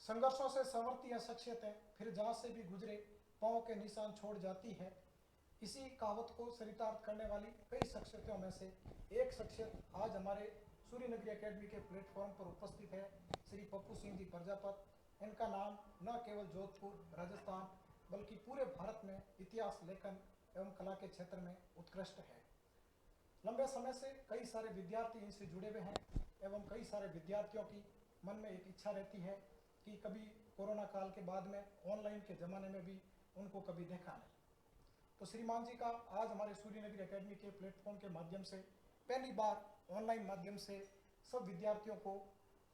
संघर्षों से संवरती है शख्सियतें, फिर जहाँ से भी गुजरे पाँव के निशान छोड़ जाती है। इसी कहावत को चरितार्थ करने वाली कई शख्सियतों में से एक शख्सियत आज हमारे सूर्य नगरी एकेडमी के प्लेटफॉर्म पर उपस्थित है, श्री पप्पू सिंह जी प्रजापत। इनका नाम न केवल जोधपुर राजस्थान बल्कि पूरे भारत में इतिहास लेखन एवं कला के क्षेत्र में उत्कृष्ट है। लंबे समय से कई सारे विद्यार्थी इनसे जुड़े हुए हैं एवं कई सारे विद्यार्थियों की मन में एक इच्छा रहती है कि कभी कोरोना काल के बाद में ऑनलाइन के ज़माने में भी उनको कभी देखा नहीं। तो श्रीमान जी का आज हमारे सूर्य नगरी एकेडमी के प्लेटफॉर्म के माध्यम से पहली बार ऑनलाइन माध्यम से सब विद्यार्थियों को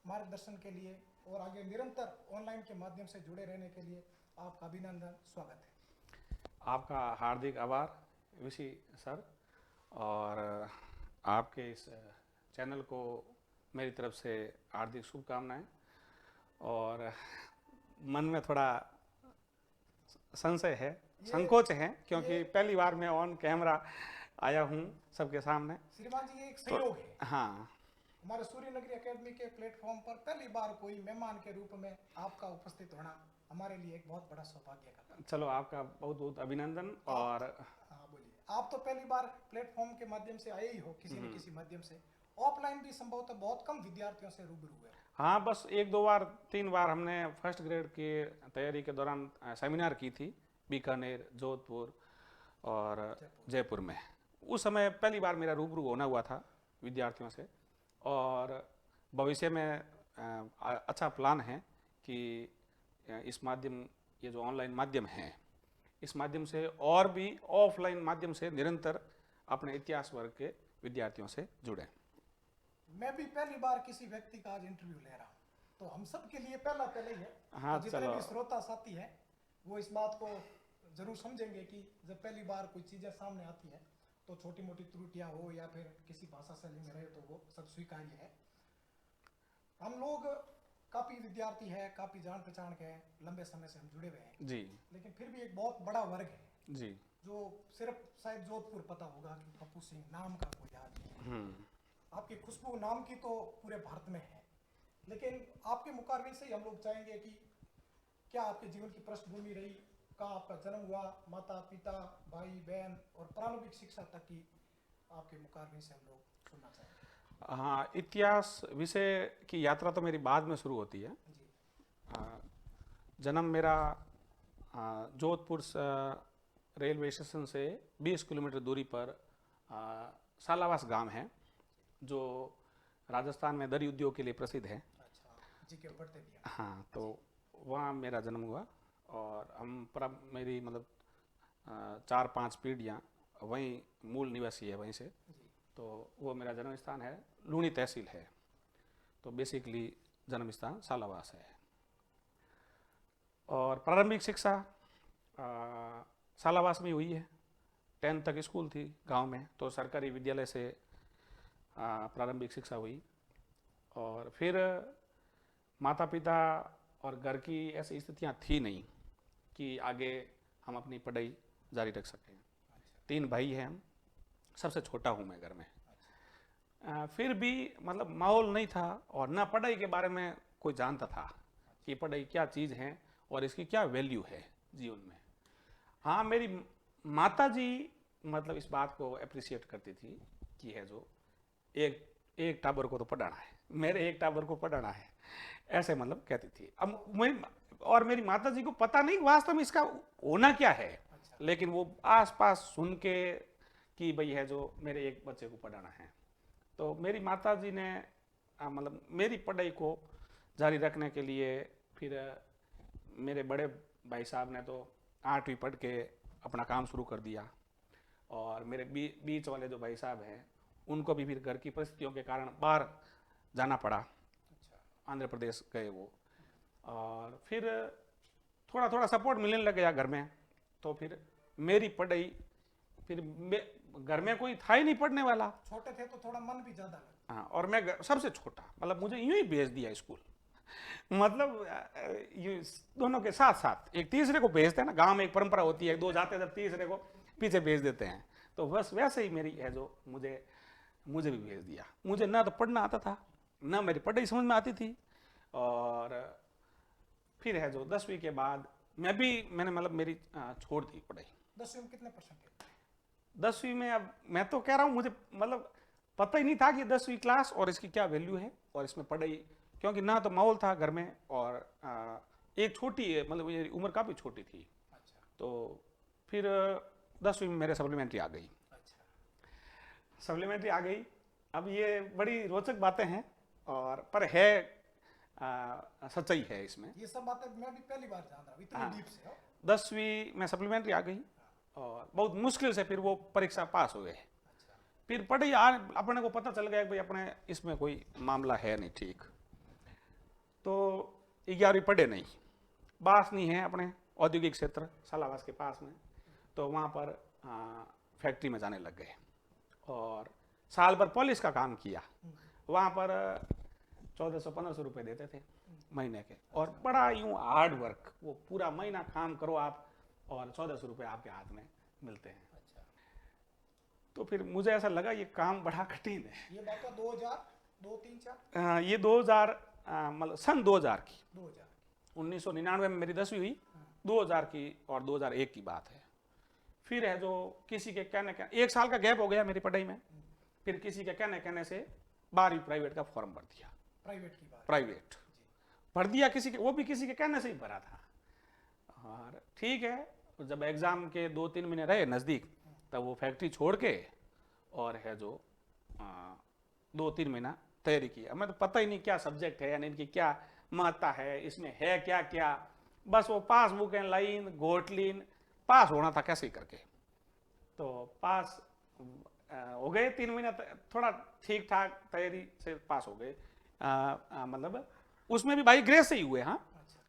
मार्गदर्शन के लिए और आगे निरंतर ऑनलाइन के माध्यम से जुड़े रहने के लिए आपका अभिनंदन, स्वागत है। आपका हार्दिक आभार विशी सर, और आपके इस चैनल को मेरी तरफ से हार्दिक शुभकामनाएं। और मन में थोड़ा संशय है, संकोच है, क्योंकि पहली बार मैं ऑन कैमरा आया हूं सबके सामने। श्रीमान जी, ये एक सहयोग है। हाँ, हमारे सूर्य नगरी एकेडमी के प्लेटफॉर्म पर पहली बार कोई मेहमान के रूप में आपका उपस्थित होना हमारे लिए एक बहुत बड़ा सौभाग्य का काम। चलो आपका बहुत बहुत अभिनंदन। और हाँ बोलिए, आप तो पहली बार प्लेटफॉर्म के माध्यम से आए ही हो, किसी न किसी माध्यम से। ऑफलाइन भी संभवतः बहुत कम विद्यार्थियों से रूबरू हुए। हाँ, बस 1-2 बार 3 बार हमने फर्स्ट ग्रेड की तैयारी के दौरान सेमिनार की थी, बीकानेर, जोधपुर और जयपुर में। उस समय पहली बार मेरा रूबरू होना हुआ था विद्यार्थियों से। और भविष्य में अच्छा प्लान है कि इस माध्यम, ये जो ऑनलाइन माध्यम है, इस माध्यम से और भी ऑफलाइन माध्यम से निरंतर अपने इतिहास वर्ग के विद्यार्थियों से जुड़ें। मैं भी पहली बार किसी व्यक्ति का आज इंटरव्यू ले रहा हूँ, तो हम सब के लिए पहला ही है। हाँ, तो जितने चलो। भी श्रोता साथी हैं वो इस बात को जरूर समझेंगे कि जब पहली बार कोई चीज़ें सामने आती है तो छोटी मोटी त्रुटियां हो या फिर किसी भाषा शैली में रहे तो वो सब स्वीकार्य है। हम लोग काफ़ी विद्यार्थी है, काफ़ी जान पहचान के हैं, लंबे समय से हम जुड़े हुए हैं जी लेकिन फिर भी एक बहुत बड़ा वर्ग है जी। जो सिर्फ शायद जोधपुर पता होगा कि पप्पू सिंह नाम का कोई आदमी है। आपकी खुशबू नाम की तो पूरे भारत में है, लेकिन आपके मुकाबले से हम लोग चाहेंगे कि क्या आपके जीवन की पृष्ठभूमि रही, कहाँ आपका जन्म हुआ, माता पिता भाई बहन और प्रारंभिक शिक्षा तक की आपके मुकाबले से हम लोग सुनना चाहेंगे। हाँ, इतिहास विषय की यात्रा तो मेरी बाद में शुरू होती है। जी। जन्म मेरा जोधपुर रेलवे स्टेशन से 20 किलोमीटर दूरी पर सालावास गांव है, जो राजस्थान में दरी उद्योग के लिए प्रसिद्ध है। अच्छा जी, के पढ़ते भी हैं। हाँ, तो वहाँ मेरा जन्म हुआ और मेरी मतलब 4-5 पीढ़ियाँ वहीं मूल निवासी है वहीं से। जी। तो वो मेरा जन्म स्थान है, लूणी तहसील है। तो बेसिकली जन्म स्थान सालावास है। और प्रारंभिक शिक्षा सालावास में हुई है। 10th तक स्कूल थी गांव में, तो सरकारी विद्यालय से प्रारंभिक शिक्षा हुई। और फिर माता पिता और घर की ऐसी स्थितियां थी नहीं कि आगे हम अपनी पढ़ाई जारी रख सकें। 3 भाई हैं हम, सबसे छोटा हूँ मैं घर में। फिर भी मतलब माहौल नहीं था और ना पढ़ाई के बारे में कोई जानता था कि पढ़ाई क्या चीज़ है और इसकी क्या वैल्यू है जीवन में। हाँ, मेरी माता जी मतलब इस बात को अप्रिशिएट करती थी कि है जो एक टाबर को तो पढ़ाना है, मेरे एक टाबर को पढ़ाना है, ऐसे मतलब कहती थी। अब और मेरी माता जी को पता नहीं वास्तव में इसका होना क्या है, लेकिन वो आसपास सुन के कि भाई है जो मेरे एक बच्चे को पढ़ाना है। तो मेरी माता जी ने मतलब मेरी पढ़ाई को जारी रखने के लिए फिर मेरे बड़े भाई साहब ने तो 8वीं पढ़ के अपना काम शुरू कर दिया। और मेरे बीच वाले जो भाई साहब हैं उनको भी फिर घर की परिस्थितियों के कारण बाहर जाना पड़ा। आंध्र प्रदेश गए वो। और फिर थोड़ा थोड़ा सपोर्ट मिलने लग गया घर में। तो फिर मेरी पढ़ाई, फिर घर में कोई था ही नहीं पढ़ने वाला। छोटे थे तो थोड़ा मन भी ज्यादा लगा। हाँ, और मैं सबसे छोटा, मतलब मुझे यूं ही भेज दिया स्कूल। मतलब ये दोनों के साथ साथ एक तीसरे को भेजते हैं ना, गांव में एक परंपरा होती है, 2 जाते जब तीसरे को पीछे भेज देते हैं। तो बस वैसे ही मेरी है जो मुझे भी भेज दिया। मुझे ना तो पढ़ना आता था, ना मेरी पढ़ाई समझ में आती थी। और फिर है जो 10वीं के बाद मैंने मतलब मेरी छोड़ दी पढ़ाई। 10वीं में कितने परसेंट थे? 10वीं में अब मैं तो कह रहा हूँ, मुझे मतलब पता ही नहीं था कि 10वीं क्लास और इसकी क्या वैल्यू है और इसमें पढ़ाई, क्योंकि ना तो माहौल था घर में और एक छोटी है, मतलब मेरी उम्र काफ़ी छोटी थी। अच्छा तो फिर 10वीं में मेरे सप्लीमेंट्री आ गई। अच्छा। सप्लीमेंट्री आ गई। अब ये बड़ी रोचक बातें हैं और पर है सच्चाई है इसमें। ये सब बातें मैं भी पहली बार जान रहा हूँ, इतनी हाँ। डीप से हो। 10वीं में सप्लीमेंट्री आ गई और बहुत मुश्किल से फिर वो परीक्षा पास हो गए। अच्छा फिर पढ़ाई अपने को पता चल गया कि भाई अपने इसमें कोई मामला है नहीं ठीक। तो 11वीं पढ़े नहीं, पास नहीं है अपने औद्योगिक क्षेत्र सालावास के पास में, तो वहाँ पर फैक्ट्री में जाने लग गए और साल भर पुलिस का काम किया। वहाँ पर 1400-1500 रुपये देते थे महीने के, और बड़ा यूँ हार्ड वर्क, वो पूरा महीना काम करो आप और 1400 रुपये आपके हाथ में मिलते हैं। अच्छा। तो फिर मुझे ऐसा लगा ये काम बड़ा कठिन है। ये बात 2002, 3, 4? ये 2000 मतलब सन 2000 की, 2000। 1999 में मेरी 10वीं हुई, 2000 की और 2001 की बात है। फिर है जो किसी के कहने 1 साल का गैप हो गया मेरी पढ़ाई में, फिर किसी के कहने से 12वीं प्राइवेट का फॉर्म भर दिया। प्राइवेट की बात? प्राइवेट भर दिया किसी के, वो भी किसी के कहने से ही भरा था। और ठीक है, जब एग्ज़ाम के 2-3 महीने रहे नज़दीक, तब वो फैक्ट्री छोड़ के और है जो 2-3 महीना तैयारी की। हमें तो पता ही नहीं क्या सब्जेक्ट है, यानी इनकी क्या महत्ता है, इसमें है क्या क्या, बस वो पासबुक एंड लाइन गोटलीन पास होना था कैसे ही करके। तो पास हो गए 3 महीना, थोड़ा ठीक ठाक तैयारी से पास हो गए। मतलब उसमें भी भाई ग्रेस से ही हुए, हाँ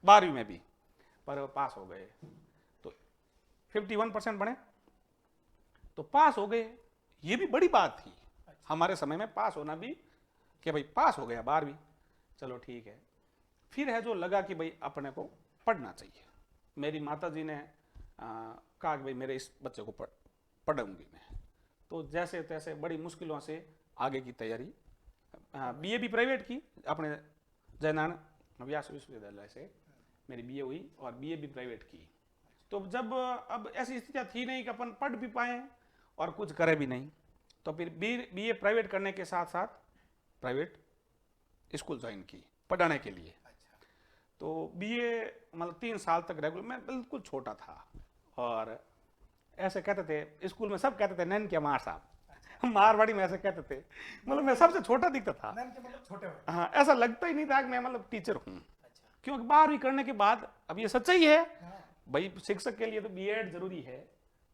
12वीं में भी, पर पास हो गए। तो 51% बने तो पास हो गए। ये भी बड़ी बात थी हमारे समय में, पास होना भी, कि भाई पास हो गया 12वीं, चलो ठीक है। फिर है जो लगा कि भाई अपने को पढ़ना चाहिए। मेरी माता जी ने कहा कि भाई मेरे इस बच्चे को पढ़ाऊंगी मैं। तो जैसे तैसे बड़ी मुश्किलों से आगे की तैयारी, बीए भी प्राइवेट की अपने जयनारायण व्यास विश्वविद्यालय से मेरी बीए हुई और बीए भी प्राइवेट की। तो जब अब ऐसी स्थितियाँ थी नहीं कि अपन पढ़ भी पाएँ और कुछ करे भी नहीं, तो फिर बीए प्राइवेट करने के साथ साथ प्राइवेट स्कूल ज्वाइन की पढ़ाने के लिए। तो बीए मतलब 3 साल तक रेगुलर, मैं बिल्कुल छोटा था और ऐसे कहते थे स्कूल में, सब कहते थे नैन के मार साहब, मारवाड़ी में ऐसे कहते थे, मतलब मैं सबसे छोटा दिखता था। नैन के मतलब छोटे हो? हाँ, ऐसा लगता ही नहीं था कि मैं मतलब टीचर हूँ। क्योंकि 12वीं करने के बाद, अब ये सच्चाई है भाई, शिक्षक के लिए तो बीएड जरूरी है,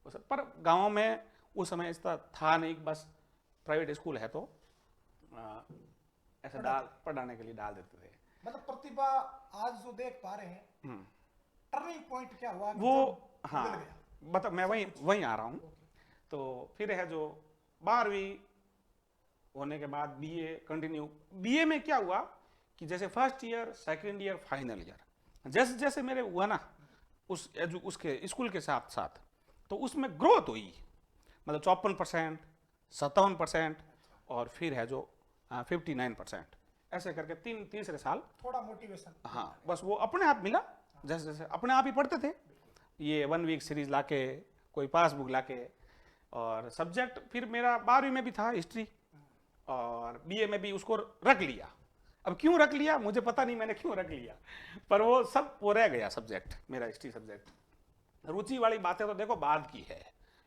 पर गाँव में उस समय इतना था नहीं, बस प्राइवेट स्कूल है तो ऐसे पढ़ाने के लिए डाल देते थे। मतलब प्रतिभा आज जो देख पा रहे हैं, टर्निंग पॉइंट क्या हुआ? वो हाँ बता, मैं वहीं आ रहा हूँ। तो फिर है जो 12वीं होने के बाद बीए कंटिन्यू। बीए में क्या हुआ कि जैसे first year, second year, final year जैसे जैसे मेरे हुआ ना उसके स्कूल के साथ साथ, तो उसमें ग्रोथ हुई, मतलब 54%, 57% और फिर है जो 59%, ऐसे करके तीसरे साल थोड़ा मोटिवेशन, हाँ बस वो अपने आप मिला। जैसे जैसे अपने आप ही पढ़ते थे, ये 1 वीक सीरीज लाके, कोई पासबुक लाके। और सब्जेक्ट फिर मेरा 12वीं में भी था हिस्ट्री और बीए में भी उसको रख लिया। अब क्यों रख लिया मुझे पता नहीं, मैंने क्यों रख लिया, पर वो रह गया सब्जेक्ट, मेरा हिस्ट्री सब्जेक्ट। रुचि वाली बातें तो देखो बाद की है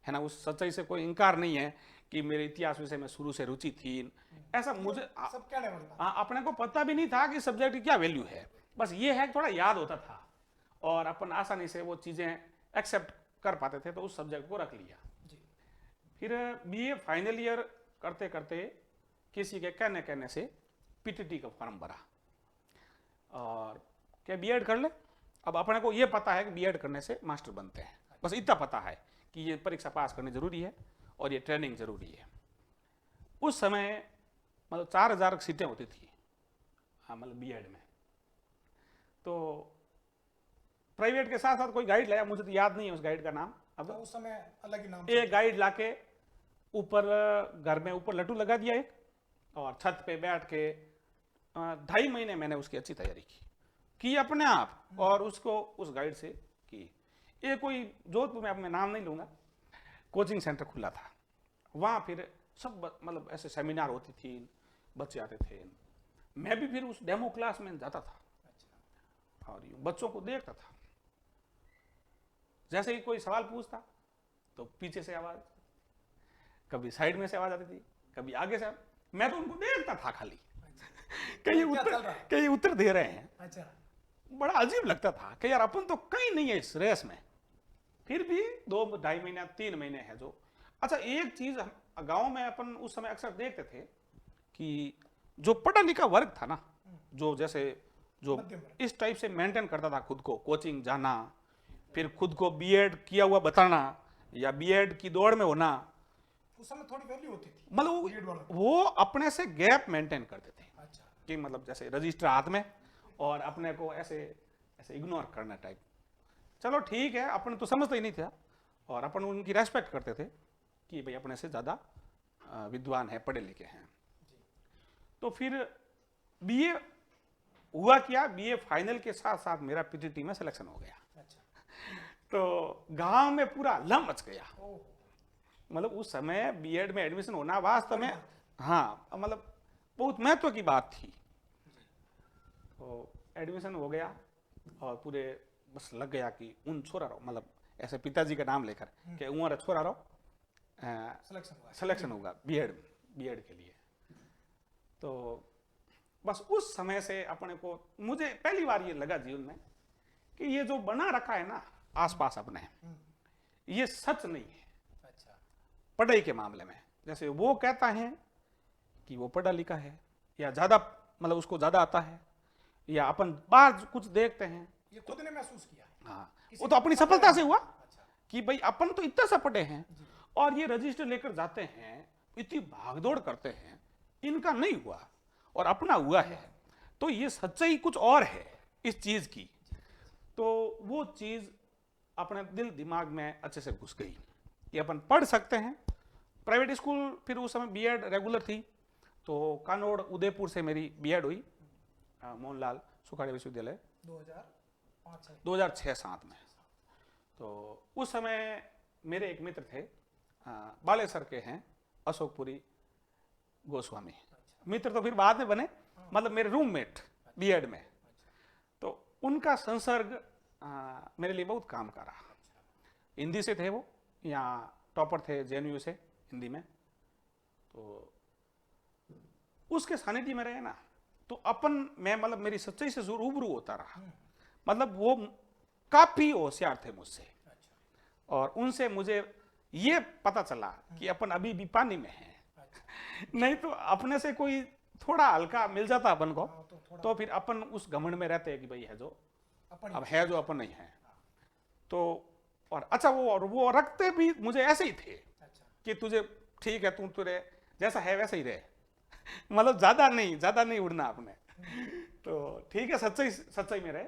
ना, उस सच्चाई से कोई इनकार नहीं है कि मेरे इतिहास विषय में शुरू से रुचि थी। ऐसा मुझे सब कहने वाली बात। अपने को पता भी नहीं था कि सब्जेक्ट की क्या वैल्यू है, बस ये है कि थोड़ा याद होता था और अपन आसानी से वो चीज़ें एक्सेप्ट कर पाते थे, तो उस सब्जेक्ट को रख लिया। फिर बीए फाइनल ईयर करते करते किसी के कहने से पीटीटी का फॉर्म भरा और क्या बीएड कर ले। अब अपने को ये पता है कि बीएड करने से मास्टर बनते हैं, बस इतना पता है कि ये परीक्षा पास करनी जरूरी है और ये ट्रेनिंग जरूरी है। उस समय मतलब 4000 सीटें होती थी, हाँ मतलब बीएड में। तो प्राइवेट के साथ साथ कोई गाइड लाया, मुझे तो याद नहीं है उस गाइड का नाम। अब तो उस समय अलग ही नाम, एक गाइड लाके ऊपर घर में ऊपर लट्टू लगा दिया एक, और छत पे बैठ के 2.5 महीने मैंने उसकी अच्छी तैयारी की की अपने आप और उसको उस गाइड से की। ये कोई जोधपुर में, अब मैं नाम नहीं लूँगा, कोचिंग सेंटर खुला था। वहाँ फिर सब मतलब ऐसे सेमिनार होती थी, बच्चे आते थे, मैं भी फिर उस डेमो क्लास में जाता था और यूँ बच्चों को देखता था। जैसे ही कोई सवाल पूछता तो पीछे से आवाज, कभी साइड में से आवाज आती थी, कभी आगे से। मैं तो उनको देखता था खाली, कहीं उत्तर दे रहे हैं। अच्छा, बड़ा अजीब लगता था कि यार अपन तो कहीं नहीं है इस रेस में, फिर भी 2-2.5 महीना 3 महीने है जो। अच्छा, एक चीज हम गांव में अपन उस समय अक्सर देखते थे कि जो पढ़ा लिखा वर्ग था ना, जो जैसे जो इस टाइप से मेंटेन करता था खुद को, कोचिंग जाना, फिर खुद को बीएड किया हुआ बताना या बीएड की दौड़ में होना, उस समय थोड़ी वैल्यू होती थी मतलब वो अपने से गैप मेंटेन करते थे। अच्छा, कि मतलब जैसे रजिस्टर हाथ में और अपने को ऐसे ऐसे इग्नोर करना टाइप। चलो ठीक है, अपन तो समझते ही नहीं था और अपन उनकी रेस्पेक्ट करते थे कि भाई अपने से ज़्यादा विद्वान है, पढ़े लिखे हैं। तो फिर बीए हुआ क्या, बीए फाइनल के साथ साथ मेरा पीटीटी में सिलेक्शन हो गया। अच्छा, तो गांव में पूरा हल्ला मच गया। मतलब उस समय बीएड में एडमिशन होना वास्तव में, हाँ मतलब बहुत महत्व की बात थी। तो एडमिशन हो गया और पूरे बस लग गया कि उन छोरा रहो, मतलब ऐसे पिताजी का नाम लेकर कि उमर छोरा रहो, सिलेक्शन होगा बीएड के लिए। तो बस उस समय से अपने को, मुझे पहली बार ये लगा जीवन में कि ये जो बना रखा है ना आसपास अपने, ये सच नहीं है। अच्छा, पढ़ाई के मामले में जैसे वो कहता है कि वो पढ़ा लिखा है या ज्यादा मतलब उसको ज्यादा आता है, या अपन बाहर कुछ देखते हैं, ये खुद ने महसूस किया है। हाँ वो तो अपनी सफलता से हुआ अच्छा, कि भाई अपन तो इतना सा पढ़े हैं और ये रजिस्टर लेकर जाते हैं, इतनी भागदौड़ करते हैं, इनका नहीं हुआ और अपना हुआ है, तो ये सच्चाई कुछ और है इस चीज की। तो वो चीज अपने दिल दिमाग में अच्छे से घुस गई कि अपन पढ़ सकते हैं। प्राइवेट स्कूल, फिर उस समय बीएड रेगुलर थी, तो कानोड़ उदयपुर से मेरी बीएड हुई, मोहनलाल सुखाड़े विश्वविद्यालय 2006-07 में। तो उस समय मेरे एक मित्र थे, बालेसर के हैं, अशोकपुरी गोस्वामी। मित्र तो फिर बाद में बने, मतलब मेरे रूममेट बीएड में। तो उनका संसर्ग मेरे लिए बहुत काम का रहा। हिंदी से थे वो, यहाँ टॉपर थे जेएनयू से हिंदी में। तो उसके सानिध्य में रहे ना, तो अपन मैं मतलब मेरी सच्चाई से रूबरू होता रहा। मतलब वो काफी होशियार थे मुझसे, और उनसे मुझे ये पता चला कि अपन अभी भी पानी में हैं। नहीं तो अपने से कोई थोड़ा हल्का मिल जाता अपन को, तो फिर अपन उस घमंड में रहते हैं कि भाई है जो अब है, जो अपन नहीं है। तो और अच्छा वो रखते भी मुझे ऐसे ही थे कि तुझे ठीक है, तू तुझे जैसा है वैसा ही रहे, मतलब ज्यादा नहीं उड़ना आपने। तो ठीक है, सच्चाई में रहे।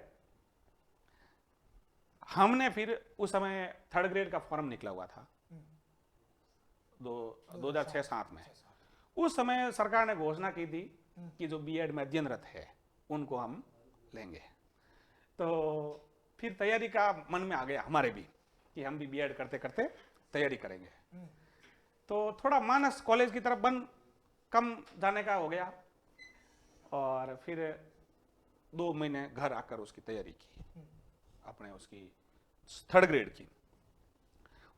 हमने फिर उस समय 3rd ग्रेड का फॉर्म निकला हुआ था 2006-07 में। उस समय सरकार ने घोषणा की थी कि जो बीएड में अध्ययनरत है उनको हम लेंगे। तो फिर तैयारी का मन में आ गया हमारे भी कि हम भी बीएड करते करते तैयारी करेंगे। तो थोड़ा मानस कॉलेज की तरफ कम जाने का हो गया, और फिर 2 महीने घर आकर उसकी तैयारी की, अपने उसकी 3rd ग्रेड की।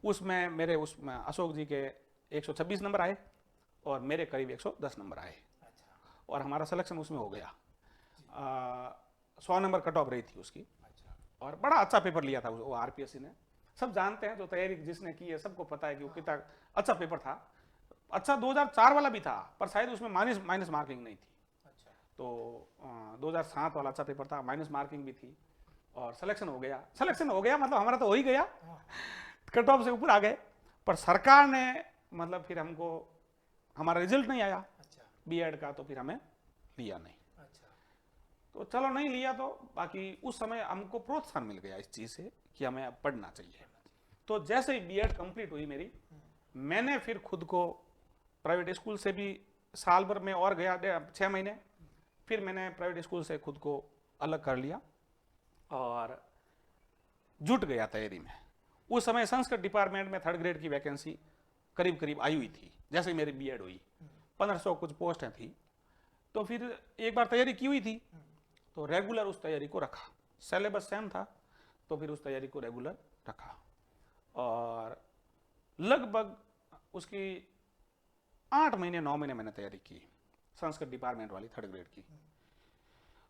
उसमें मेरे उसमें अशोक जी के 126 नंबर आए और मेरे करीब 110 नंबर आए। और हमारा सिलेक्शन उसमें हो गया। 100 नंबर कट ऑफ रही थी उसकी। और बड़ा अच्छा पेपर लिया था वो आरपीएससी ने। सब जानते हैं, जो तैयारी जिसने की है सबको पता है कि वो कितना अच्छा पेपर था। अच्छा 2004 वाला भी था, पर शायद उसमें माइनस मार्किंग नहीं थी। तो 2007 वाला अच्छा पेपर था, माइनस मार्किंग भी थी, और सिलेक्शन हो गया मतलब हमारा तो हो ही गया, कट ऑफ से ऊपर आ गए। पर सरकार ने मतलब फिर हमको, हमारा रिजल्ट नहीं आया बीएड का, तो फिर हमें लिया नहीं। तो चलो नहीं लिया, तो बाकी उस समय हमको प्रोत्साहन मिल गया इस चीज से कि हमें अब पढ़ना चाहिए। तो जैसे ही बीएड कंप्लीट हुई मेरी, मैंने फिर खुद को प्राइवेट स्कूल से भी साल भर में और गया 6 महीने, फिर मैंने प्राइवेट स्कूल से खुद को अलग कर लिया और जुट गया तैयारी में। उस समय संस्कृत डिपार्टमेंट में 3rd ग्रेड की वैकेंसी करीब करीब आई हुई थी, जैसे मेरी बीएड हुई 1500 कुछ पोस्टें थी। तो फिर एक बार तैयारी की हुई थी तो रेगुलर उस तैयारी को रखा, सिलेबस सेम था तो फिर उस तैयारी को रेगुलर रखा और लगभग उसकी 8 महीने 9 महीने मैंने तैयारी की संस्कृत डिपार्टमेंट वाली 3rd ग्रेड की।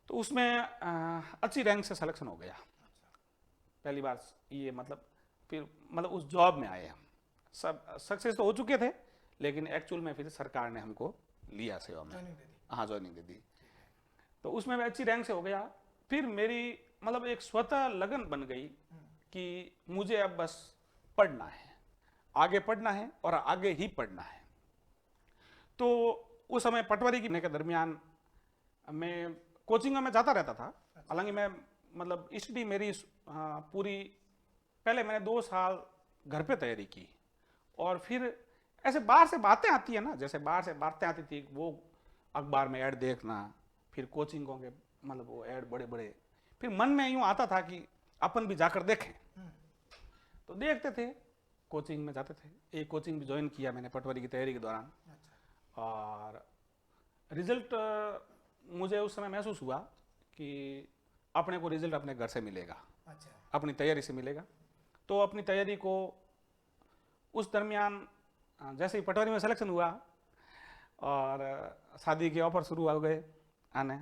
तो उसमें अच्छी रैंक से सिलेक्शन हो गया पहली बार ये, मतलब फिर मतलब उस जॉब में आए हम, सब सक्सेस तो हो चुके थे लेकिन एक्चुअल में फिर सरकार ने हमको लिया सेवा में, हाँ ज्वाइनिंग दे दी। तो उसमें मैं अच्छी रैंक से हो गया। फिर मेरी मतलब एक स्वतः लगन बन गई कि मुझे अब बस पढ़ना है, आगे पढ़ना है और आगे ही पढ़ना है। तो उस समय पटवारी की के दरमियान मैं कोचिंग में जाता रहता था, हालांकि मैं मतलब स्टडी मेरी पूरी, पहले मैंने 2 साल घर पे तैयारी की और फिर ऐसे बाहर से बातें आती है ना, जैसे बाहर से बातें आती थी, वो अखबार में ऐड देखना, फिर कोचिंगों के मतलब वो ऐड बड़े बड़े, फिर मन में यूँ आता था कि अपन भी जाकर देखें। तो देखते थे, कोचिंग में जाते थे। एक कोचिंग भी ज्वाइन किया मैंने पटवारी की तैयारी के दौरान और रिजल्ट मुझे उस समय महसूस हुआ कि अपने को रिजल्ट अपने घर से मिलेगा, अपनी तैयारी से मिलेगा। तो अपनी तैयारी को उस दरमियान जैसे ही पटवारी में सिलेक्शन हुआ और शादी के ऑफर शुरू हो गए आने,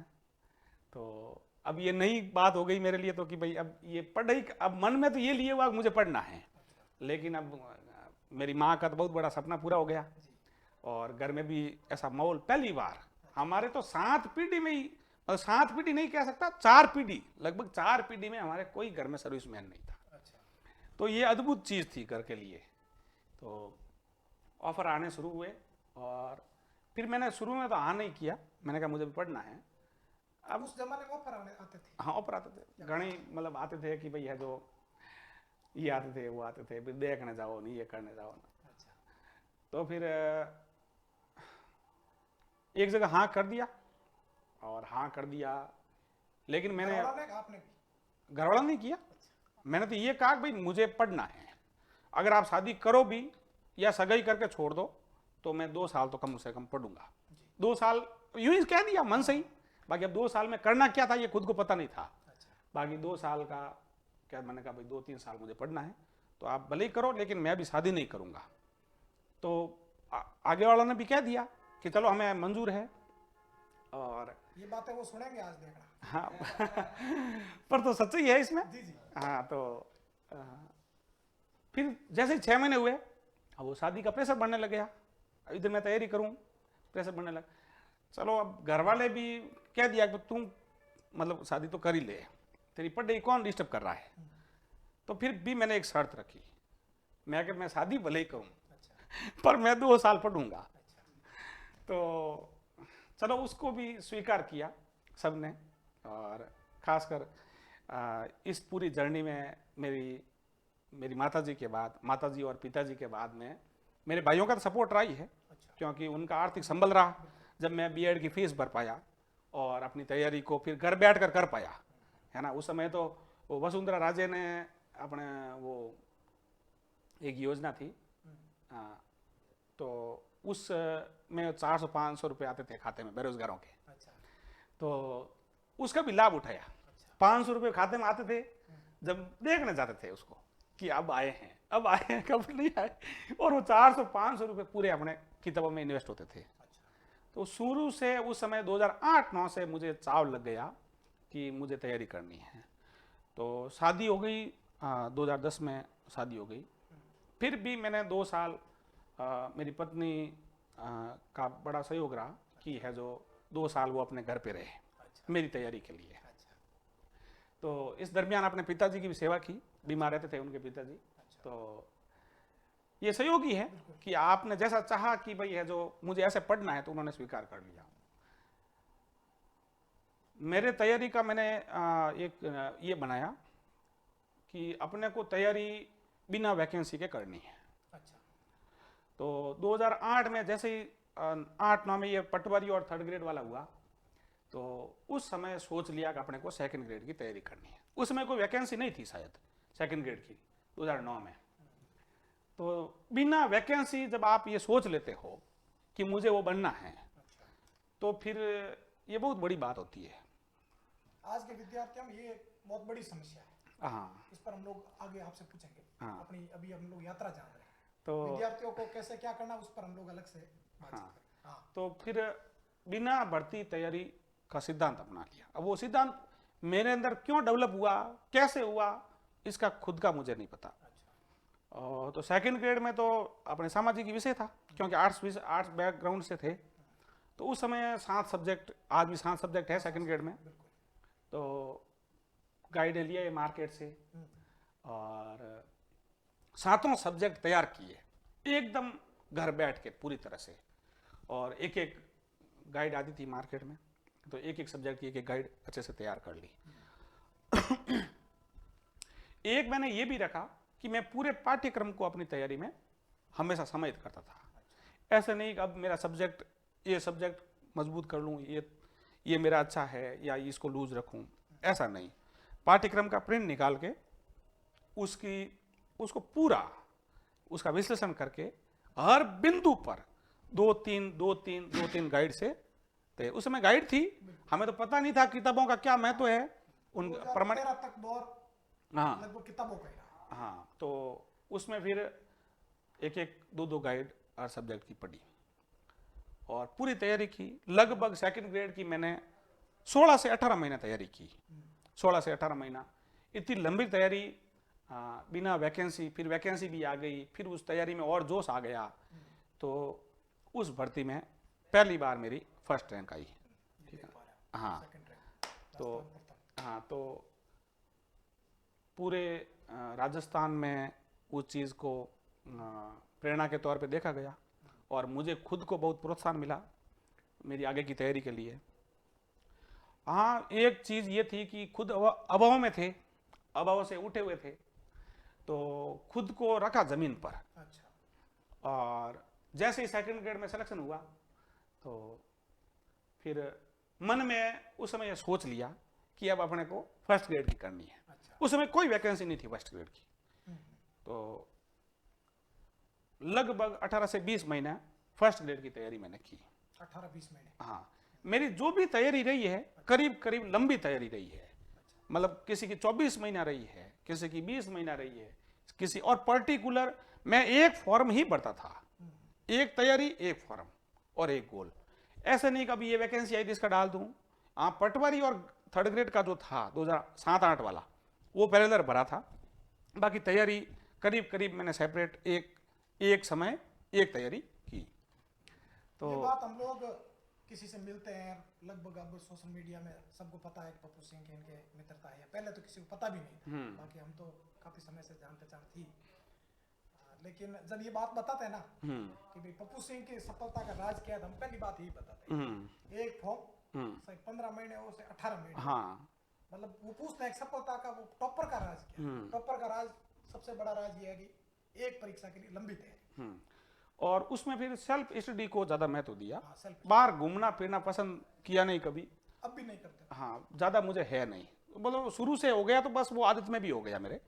तो अब ये नई बात हो गई मेरे लिए तो कि भाई अब ये पढ़ाई, अब मन में तो ये लिए हुआ मुझे पढ़ना है, लेकिन अब मेरी माँ का तो बहुत बड़ा सपना पूरा हो गया और घर में भी ऐसा माहौल, पहली बार हमारे तो 7 पीढ़ी में ही, 7 पीढ़ी नहीं कह सकता, 4 पीढ़ी, लगभग 4 पीढ़ी में हमारे कोई घर में सर्विसमैन नहीं था। तो ये अद्भुत चीज़ थी घर के लिए। तो ऑफर आने शुरू हुए और फिर मैंने शुरू में तो हाँ नहीं किया, मैंने कहा मुझे भी पढ़ना है। अब उस जमाने में ऑफर आते थे? हाँ, ऑफर आते थे, घणे मतलब आते थे कि भाई है जो ये आते थे वो आते थे, फिर देखने जाओ नहीं ये करने जाओ ना। तो फिर एक जगह हाँ कर दिया और हाँ कर दिया, लेकिन मैंने घर वाला नहीं किया, मैंने तो ये कहा भाई मुझे पढ़ना है, अगर आप शादी करो भी या सगाई करके छोड़ दो तो मैं 2 साल तो कम से कम पढ़ूंगा। 2 साल यूं ही कह दिया मन से ही, बाकी अब 2 साल में करना क्या था ये खुद को पता नहीं था। बाकी 2 साल का क्या, मैंने कहा भाई 2-3 साल मुझे पढ़ना है तो आप भले ही करो लेकिन मैं भी शादी नहीं करूंगा। तो आगे वालों ने भी कह दिया कि चलो हमें मंजूर है और ये बातें वो सुनेंगे आज देखना। हाँ पर तो सच्चाई है इसमें। जी जी। हाँ तो फिर जैसे 6 महीने हुए अब वो शादी का प्रेशर बढ़ने लग गया, इधर मैं तैयारी करूं प्रेशर बढ़ने लगा। चलो अब घर वाले भी कह दिया कि तुम मतलब शादी तो कर ही ले, तेरी पढ़ाई कौन डिस्टर्ब कर रहा है। तो फिर भी मैंने एक शर्त रखी, मैं शादी भले ही करूं पर मैं 2 साल पढ़ूंगा। तो चलो उसको भी स्वीकार किया सबने और खासकर इस पूरी जर्नी में मेरी माताजी के बाद, माताजी और पिताजी के बाद में मेरे भाइयों का तो सपोर्ट रहा ही है, क्योंकि उनका आर्थिक संबल रहा जब मैं बीएड की फीस भर पाया और अपनी तैयारी को फिर घर बैठ कर पाया, है ना। उस समय तो वो वसुंधरा राजे ने अपने वो एक योजना थी, तो उस में 400-500 रुपये आते थे खाते में बेरोजगारों के। तो उसका भी लाभ उठाया। 500 रुपये खाते में आते थे जब देखने जाते थे उसको कि अब आए हैं कब नहीं आए, और वो 400-500 रुपये पूरे अपने किताबों में इन्वेस्ट होते थे। तो शुरू से उस समय 2008-9 से मुझे चाव लग गया कि मुझे तैयारी करनी है। तो शादी हो गई, 2010 में शादी हो गई। फिर भी मैंने 2 साल मेरी पत्नी का बड़ा सहयोग रहा कि है जो 2 साल वो अपने घर पे रहे मेरी तैयारी के लिए। तो इस दरमियान अपने पिताजी की भी सेवा की, बीमार रहते थे उनके पिताजी। तो ये सहयोगी है कि आपने जैसा चाहा कि भाई है जो मुझे ऐसे पढ़ना है तो उन्होंने स्वीकार कर लिया। मेरे तैयारी का मैंने एक ये बनाया कि अपने को तैयारी बिना वैकेंसी के करनी है। तो 2008 में जैसे ही 8-9 में ये पटवारी और 3rd ग्रेड वाला हुआ तो उस समय सोच लिया कि अपने को 2nd ग्रेड की तैयारी करनी है। उसमें कोई वैकेंसी नहीं थी शायद सेकंड ग्रेड की 2009 में। तो बिना वैकेंसी जब आप ये सोच लेते हो कि मुझे वो बनना है, तो फिर ये बहुत बड़ी बात होती है। आज के विद्यार्थियों में ये बहुत बड़ी समस्या है। हाँ, इस पर हम लोग आगे आपसे पूछेंगे। हाँ। अपनी अभी हम लोग यात्रा जान रहे हैं, तो विद्यार्थियों को कैसे क्या करना उस पर हम लोग अलग से बातचीत हाँ। करें। हाँ, तो फिर बिना भर्ती तैयारी का सिद्धांत अपना लिया। अब वो सिद्धांत मेरे अंदर क्यों डेवलप हुआ, कैसे हुआ, इसका खुद का मुझे नहीं पता। और तो सेकंड ग्रेड में तो अपने सामाजिक विषय था, क्योंकि आर्ट्स बैकग्राउंड से थे। तो उस समय 7 सब्जेक्ट, आज भी 7 सब्जेक्ट है सेकंड ग्रेड में। तो गाइड लिया मार्केट से और 7 सब्जेक्ट तैयार किए एकदम घर बैठ के पूरी तरह से। और एक एक गाइड आती थी मार्केट में, तो एक एक सब्जेक्ट की एक एक गाइड अच्छे से तैयार कर ली। एक मैंने ये भी रखा कि मैं पूरे पाठ्यक्रम को अपनी तैयारी में हमेशा समाहित करता था। ऐसा नहीं कि अब मेरा सब्जेक्ट, ये सब्जेक्ट मजबूत कर लूँ, ये मेरा अच्छा है या इसको लूज रखूँ, ऐसा नहीं। पाठ्यक्रम का प्रिंट निकाल के उसको पूरा उसका विश्लेषण करके हर बिंदु पर 2-3 गाइड से। तो उस समय गाइड थी, हमें तो पता नहीं था किताबों का क्या महत्व है उन प्रमाण। तक दौर हाँ, लगभग किताबों का ही रहा। हाँ। तो उसमें फिर एक एक 2 गाइड हर सब्जेक्ट की पढ़ी और पूरी तैयारी की। लगभग सेकंड ग्रेड की मैंने 16 से 18 महीना तैयारी की। 16 से 18 महीना इतनी लंबी तैयारी, बिना वैकेंसी। फिर वैकेंसी भी आ गई, फिर उस तैयारी में और जोश आ गया। तो उस भर्ती में पहली बार मेरी फर्स्ट रैंक आई। ठीक है, हाँ। तो पूरे राजस्थान में उस चीज़ को प्रेरणा के तौर पे देखा गया और मुझे खुद को बहुत प्रोत्साहन मिला मेरी आगे की तैयारी के लिए। हाँ, एक चीज़ ये थी कि खुद अभाव में थे, अभाव से उठे हुए थे, तो खुद को रखा जमीन पर। अच्छा। और जैसे ही सेकंड ग्रेड में सिलेक्शन हुआ तो फिर मन में उस समय ये सोच लिया कि अब अपने को फर्स्ट ग्रेड की करनी है। अच्छा। उस समय कोई वैकेंसी नहीं थी फर्स्ट ग्रेड की। तो लगभग 18 से 20 महीना फर्स्ट ग्रेड की तैयारी मैंने की। 18-20 महीने। हाँ, मेरी जो भी तैयारी रही है करीब करीब लंबी तैयारी रही है। मतलब किसी की 24 महीना रही है, किसी की 20 महीना रही है, किसी और पर्टिकुलर मैं एक फॉर्म ही भरता था। एक तैयारी, एक फॉर्म और एक गोल। ऐसे नहीं कभी ये वैकेंसी आई थी इसका डाल दूं। हाँ, पटवारी और थर्ड ग्रेड का जो था 2007-8 वाला, वो पैरेलल भरा था। बाकी तैयारी करीब करीब मैंने सेपरेट एक समय एक तैयारी की। तो ये बात हम लोग किसी से मिलते हैं, लगभग अब सोशल मीडिया में सबको पता है कि पप्पू सिंह की इनके मित्रता है। पहले तो किसी को पता भी नहीं था, बाकी हम तो काफी समय से जान पहचान थी। लेकिन जब ये बात बताते हैं ना कि भाई पप्पू सिंह की सफलता का राज क्या है, हम पहली बात यही बताते हैं। एक फॉर्म 15 महीने हो से 18 महीने। हाँ, मतलब वो पूछते हैं सफलता का, वो टॉपर का राज क्या है। टॉपर का राज, सबसे बड़ा राज ये है कि एक परीक्षा के लिए लंबी तैयारी। और उसमें फिर सेल्फ स्टडी को ज्यादा महत्व दिया। हाँ, बाहर घूमना फिरना पसंद किया नहीं कभी। अब भी नहीं करते। हाँ, ज्यादा मुझे है नहीं, मतलब शुरू से हो गया तो बस वो आदत में भी हो गया मेरे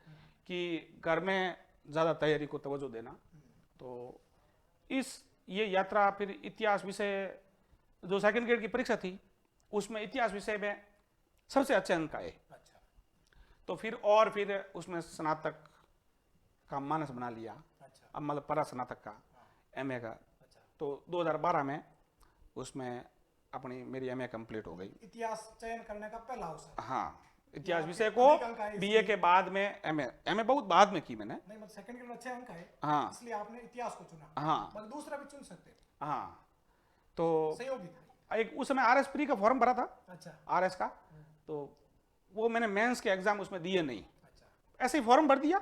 कि घर में ज्यादा तैयारी को तवज्जो देना। तो ये यात्रा फिर इतिहास विषय, जो सेकंड ग्रेड की परीक्षा थी उसमें इतिहास विषय में सबसे अच्छे अंक आए। अच्छा। तो फिर उसमें स्नातक का मानस बना लिया। अच्छा। अब मतलब परा स्नातक का, एमए का। अच्छा। तो 2012 में उसमें अपनी मेरी एमए कंप्लीट हो गई। इतिहास चयन करने का पहला अवसर। हाँ, इतिहास विषय को अधिक अंक आए बीए के बाद में एमए बहुत बाद में की मैंने। नहीं, मतलब सेकंड ग्रेड में अच्छे अंक आए, हाँ, इसलिए आपने इतिहास को चुना। हाँ, मतलब दूसरा भी चुन सकते थे। हाँ। तो सहयोगी था। एक उस समय आरएस प्री का फॉर्म भरा था। अच्छा। आरएस का, तो वो मैंने मेंस के एग्जाम उसमें दिए नहीं। अच्छा। ऐसे ही फॉर्म भर दिया।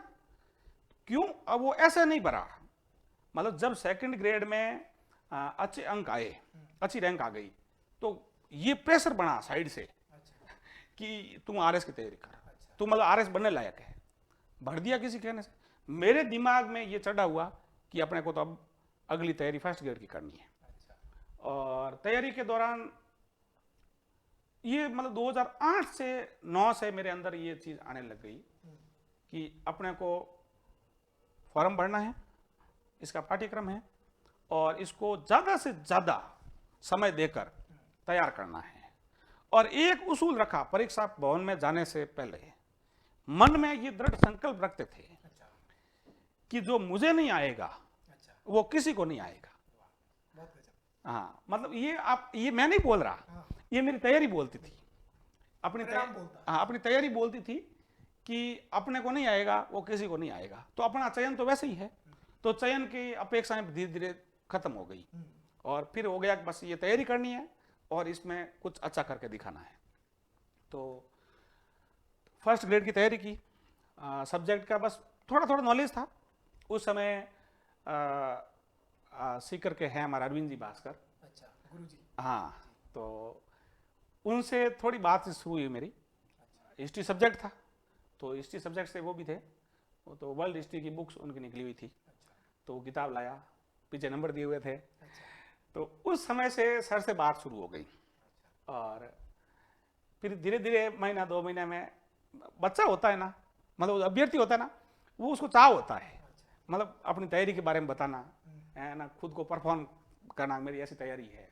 क्यों? अब वो ऐसे नहीं भरा। मतलब जब सेकंड ग्रेड में अच्छे अंक आए, अच्छी रैंक आ गई, तो ये प्रेशर बना साइड से। अच्छा। कि तुम आरएस की तैयारी कर। अच्छा। तुम मतलब आरएस बनने लायक है। भर दिया किसी कहने से। मेरे दिमाग में ये चढ़ा हुआ कि अपने को तो अब अगली तैयारी फर्स्ट ग्रेड की करनी है। अच्छा। और तैयारी के दौरान ये मतलब 2008 से 9 से मेरे अंदर ये चीज़ आने लग गई कि अपने को फॉर्म भरना है, इसका पाठ्यक्रम है और इसको ज़्यादा से ज़्यादा समय देकर तैयार करना है। और एक उसूल रखा, परीक्षा भवन में जाने से पहले मन में ये दृढ़ संकल्प रखते थे अच्छा। कि जो मुझे नहीं आएगा अच्छा। वो किसी को नहीं आएगा। बहुत गजब। हाँ, मतलब ये मैं नहीं बोल रहा, हाँ। ये मेरी तैयारी बोलती थी, परिणाम बोलता। हाँ, अपनी तैयारी बोलती थी कि अपने को नहीं आएगा वो किसी को नहीं आएगा। तो अपना चयन तो वैसे ही है, तो चयन की अपेक्षाएं धीरे धीरे खत्म हो गई और फिर हो गया कि बस ये तैयारी करनी है और इसमें कुछ अच्छा करके दिखाना है। तो फर्स्ट ग्रेड की तैयारी की, सब्जेक्ट का बस थोड़ा थोड़ा नॉलेज था उस समय। सीकर के हैं हमारा अरविंद जी भास्कर। अच्छा, गुरुजी। हाँ, तो उनसे थोड़ी बात हुई मेरी। हिस्ट्री सब्जेक्ट था, तो हिस्ट्री सब्जेक्ट से वो भी थे, वो तो वर्ल्ड हिस्ट्री की बुक्स उनकी निकली हुई थी। तो वो किताब लाया, पीछे नंबर दिए हुए थे। तो उस समय से सर से बात शुरू हो गई और फिर धीरे धीरे महीना 2 महीने में बच्चा होता है ना, मतलब अभ्यर्थी होता है ना, वो उसको चाह होता है मतलब अपनी तैयारी के बारे में बताना है ना, खुद को परफॉर्म करना, मेरी ऐसी तैयारी है,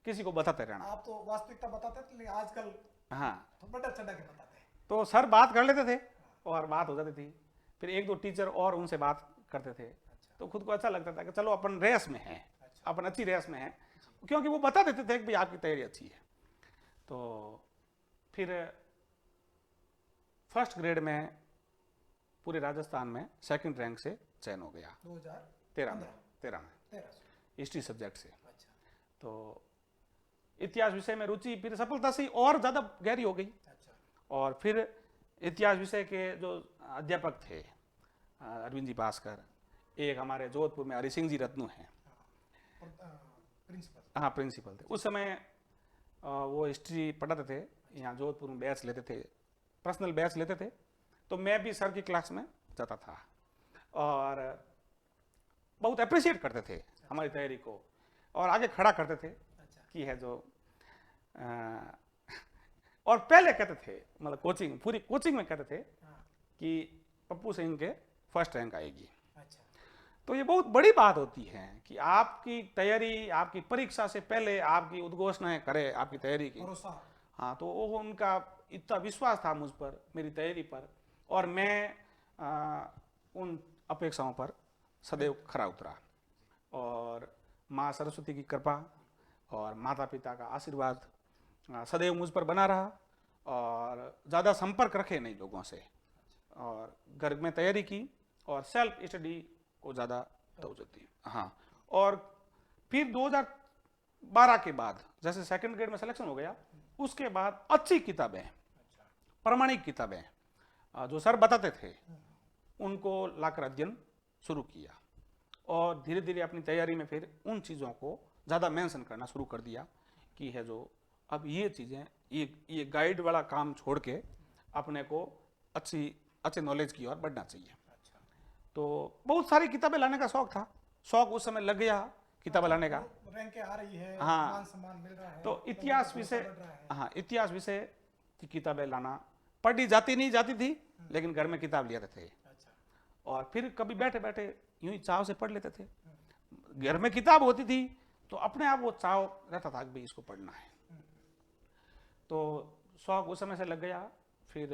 किसी को बताते रहना। आप तो वास्तविकता बताते थे, लेकिन आजकल हाँ, तो बड़ा चढ़ा के बताते हैं। तो सर बात कर लेते थे और बात हो जाती थी। फिर 1-2 टीचर और उनसे बात करते थे। तो खुद को अच्छा लगता था कि चलो अपन रेस में हैं, अपन अच्छी रेस में हैं, क्योंकि वो बता देते थे कि भाई आपकी तैयारी अच्छी है। तो फिर फर्स्ट ग्रेड में पूरे राजस्थान में सेकंड रैंक से चयन हो गया 2013 में हिस्ट्री सब्जेक्ट से। अच्छा। तो इतिहास विषय में रुचि फिर सफलता से और ज़्यादा गहरी हो गई। अच्छा। और फिर इतिहास विषय के जो अध्यापक थे अरविंद जी भास्कर, एक हमारे जोधपुर में हरि सिंह जी रत्नू हैं, प्रिंसिपल। हाँ प्रिंसिपल थे उस समय। वो हिस्ट्री पढ़ाते थे, यहाँ जोधपुर में बैच लेते थे, पर्सनल बैच लेते थे। तो मैं भी सर की क्लास में जाता था और बहुत अप्रिशिएट करते थे हमारी तैयारी को और आगे खड़ा करते थे कि है जो और पहले कहते थे, मतलब कोचिंग, पूरी कोचिंग में कहते थे कि पप्पू सिंह के फर्स्ट रैंक आएगी। अच्छा। तो ये बहुत बड़ी बात होती है कि आपकी तैयारी, आपकी परीक्षा से पहले आपकी उद्घोषणाएं करे आपकी तैयारी की। हाँ, तो वो उनका इतना विश्वास था मुझ पर, मेरी तैयारी पर, और मैं उन अपेक्षाओं पर सदैव खरा उतरा। और माँ सरस्वती की कृपा और माता पिता का आशीर्वाद सदैव मुझ पर बना रहा और ज़्यादा संपर्क रखे नहीं लोगों से, और घर में तैयारी की और सेल्फ स्टडी को ज़्यादा तवज्जो दी। हाँ, और फिर 2012 के बाद जैसे सेकंड ग्रेड में सिलेक्शन हो गया, उसके बाद अच्छी किताबें, प्रामाणिक किताबें जो सर बताते थे उनको लाकर अध्ययन शुरू किया और धीरे धीरे अपनी तैयारी में फिर उन चीज़ों को ज़्यादा मेंशन करना शुरू कर दिया कि है जो अब ये चीज़ें, ये गाइड वाला काम छोड़ के अपने को अच्छे नॉलेज की ओर बढ़ना चाहिए। तो बहुत सारी किताबें लाने का शौक था, शौक उस समय लग गया किताबें लाने का। रैंक आ रही है, हाँ, मान सम्मान मिल रहा है, तो इतिहास विषय, हाँ इतिहास विषय की किताबें लाना, पढ़ी जाती नहीं जाती थी लेकिन घर में किताब लिया थे। अच्छा। और फिर कभी बैठे बैठे यूं ही चाव से पढ़ लेते थे। घर में किताब होती थी तो अपने आप वो चाव रहता था कि भाई इसको पढ़ना है। तो शौक उस समय से लग गया। फिर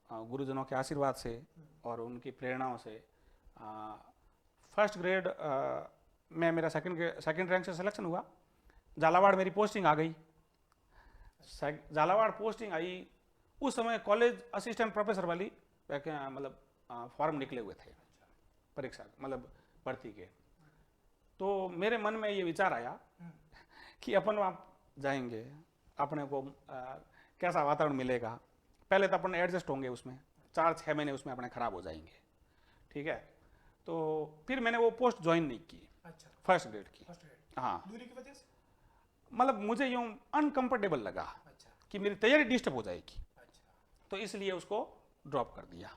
गुरुजनों के आशीर्वाद से और उनकी प्रेरणाओं से फर्स्ट ग्रेड में मेरा सेकंड रैंक से सिलेक्शन हुआ। झालावाड़ मेरी पोस्टिंग आ गई। झालावाड़ पोस्टिंग आई उस समय कॉलेज असिस्टेंट प्रोफेसर वाली मतलब फॉर्म निकले हुए थे परीक्षा, मतलब भर्ती के। तो मेरे मन में ये विचार आया कि अपन वहाँ जाएंगे, अपने को कैसा वातावरण मिलेगा। पहले तो अपन एडजस्ट होंगे उसमें, 4-6 महीने उसमें अपने खराब हो जाएंगे, ठीक है। तो फिर मैंने वो पोस्ट ज्वाइन नहीं की। अच्छा। फर्स्ट ग्रेड की। हाँ, दूरी की वजह से, मतलब मुझे यूँ अनकंफर्टेबल लगा। अच्छा। कि मेरी तैयारी डिस्टर्ब हो जाएगी। अच्छा। तो इसलिए उसको ड्रॉप कर दिया।